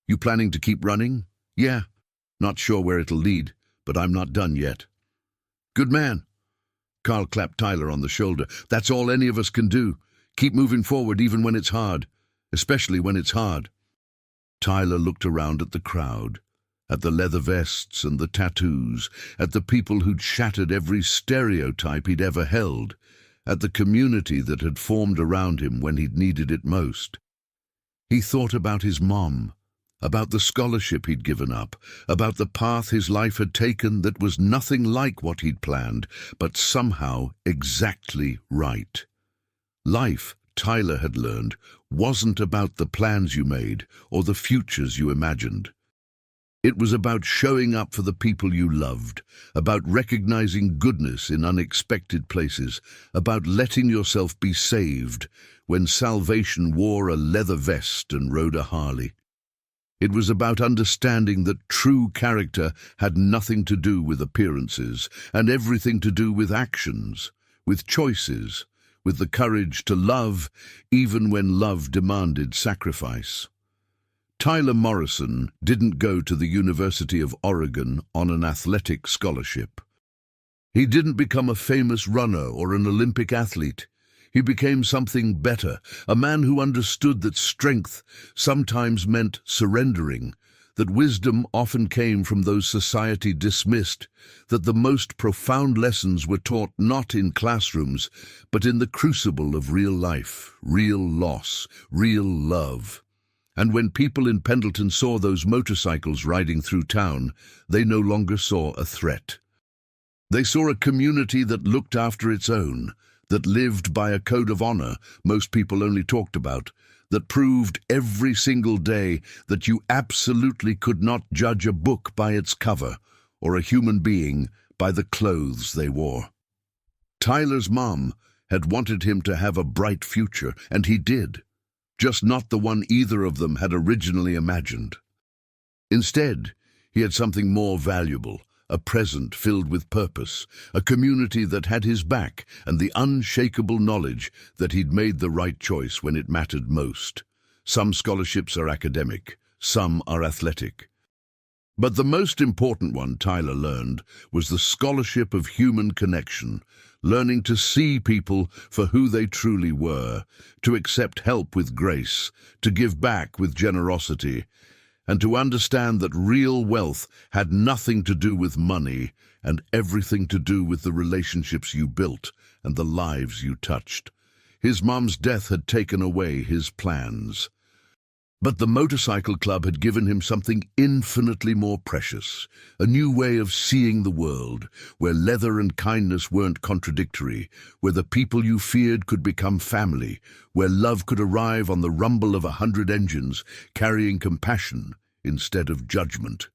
"You planning to keep running?" "Yeah. Not sure where it'll lead, but I'm not done yet." "Good man." Carl clapped Tyler on the shoulder. "That's all any of us can do. Keep moving forward even when it's hard. Especially when it's hard." Tyler looked around at the crowd, at the leather vests and the tattoos, at the people who'd shattered every stereotype he'd ever held, at the community that had formed around him when he'd needed it most. He thought about his mom, about the scholarship he'd given up, about the path his life had taken that was nothing like what he'd planned, but somehow exactly right. Life, Tyler had learned, wasn't about the plans you made or the futures you imagined. It was about showing up for the people you loved, about recognizing goodness in unexpected places, about letting yourself be saved when salvation wore a leather vest and rode a Harley. It was about understanding that true character had nothing to do with appearances and everything to do with actions, with choices, with the courage to love even when love demanded sacrifice. Tyler Morrison didn't go to the University of Oregon on an athletic scholarship. He didn't become a famous runner or an Olympic athlete. He became something better, a man who understood that strength sometimes meant surrendering, that wisdom often came from those society dismissed, that the most profound lessons were taught not in classrooms, but in the crucible of real life, real loss, real love. And when people in Pendleton saw those motorcycles riding through town, they no longer saw a threat. They saw a community that looked after its own, that lived by a code of honor most people only talked about, that proved every single day that you absolutely could not judge a book by its cover or a human being by the clothes they wore. Tyler's mom had wanted him to have a bright future, and he did. just not the one either of them had originally imagined. Instead, he had something more valuable, a present filled with purpose, a community that had his back, and the unshakable knowledge that he'd made the right choice when it mattered most. Some scholarships are academic, some are athletic. But the most important one, Tyler learned, was the scholarship of human connection, learning to see people for who they truly were, to accept help with grace, to give back with generosity, and to understand that real wealth had nothing to do with money and everything to do with the relationships you built and the lives you touched. His mom's death had taken away his plans. But the motorcycle club had given him something infinitely more precious, a new way of seeing the world, where leather and kindness weren't contradictory, where the people you feared could become family, where love could arrive on the rumble of 100 engines, carrying compassion instead of judgment.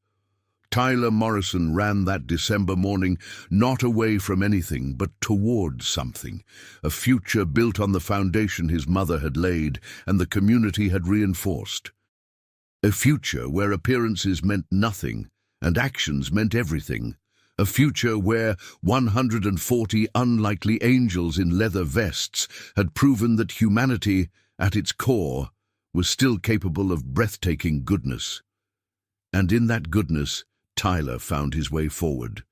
Tyler Morrison ran that December morning not away from anything but towards something, a future built on the foundation his mother had laid and the community had reinforced. A future where appearances meant nothing and actions meant everything. A future where 140 unlikely angels in leather vests had proven that humanity, at its core, was still capable of breathtaking goodness. And in that goodness, Tyler found his way forward.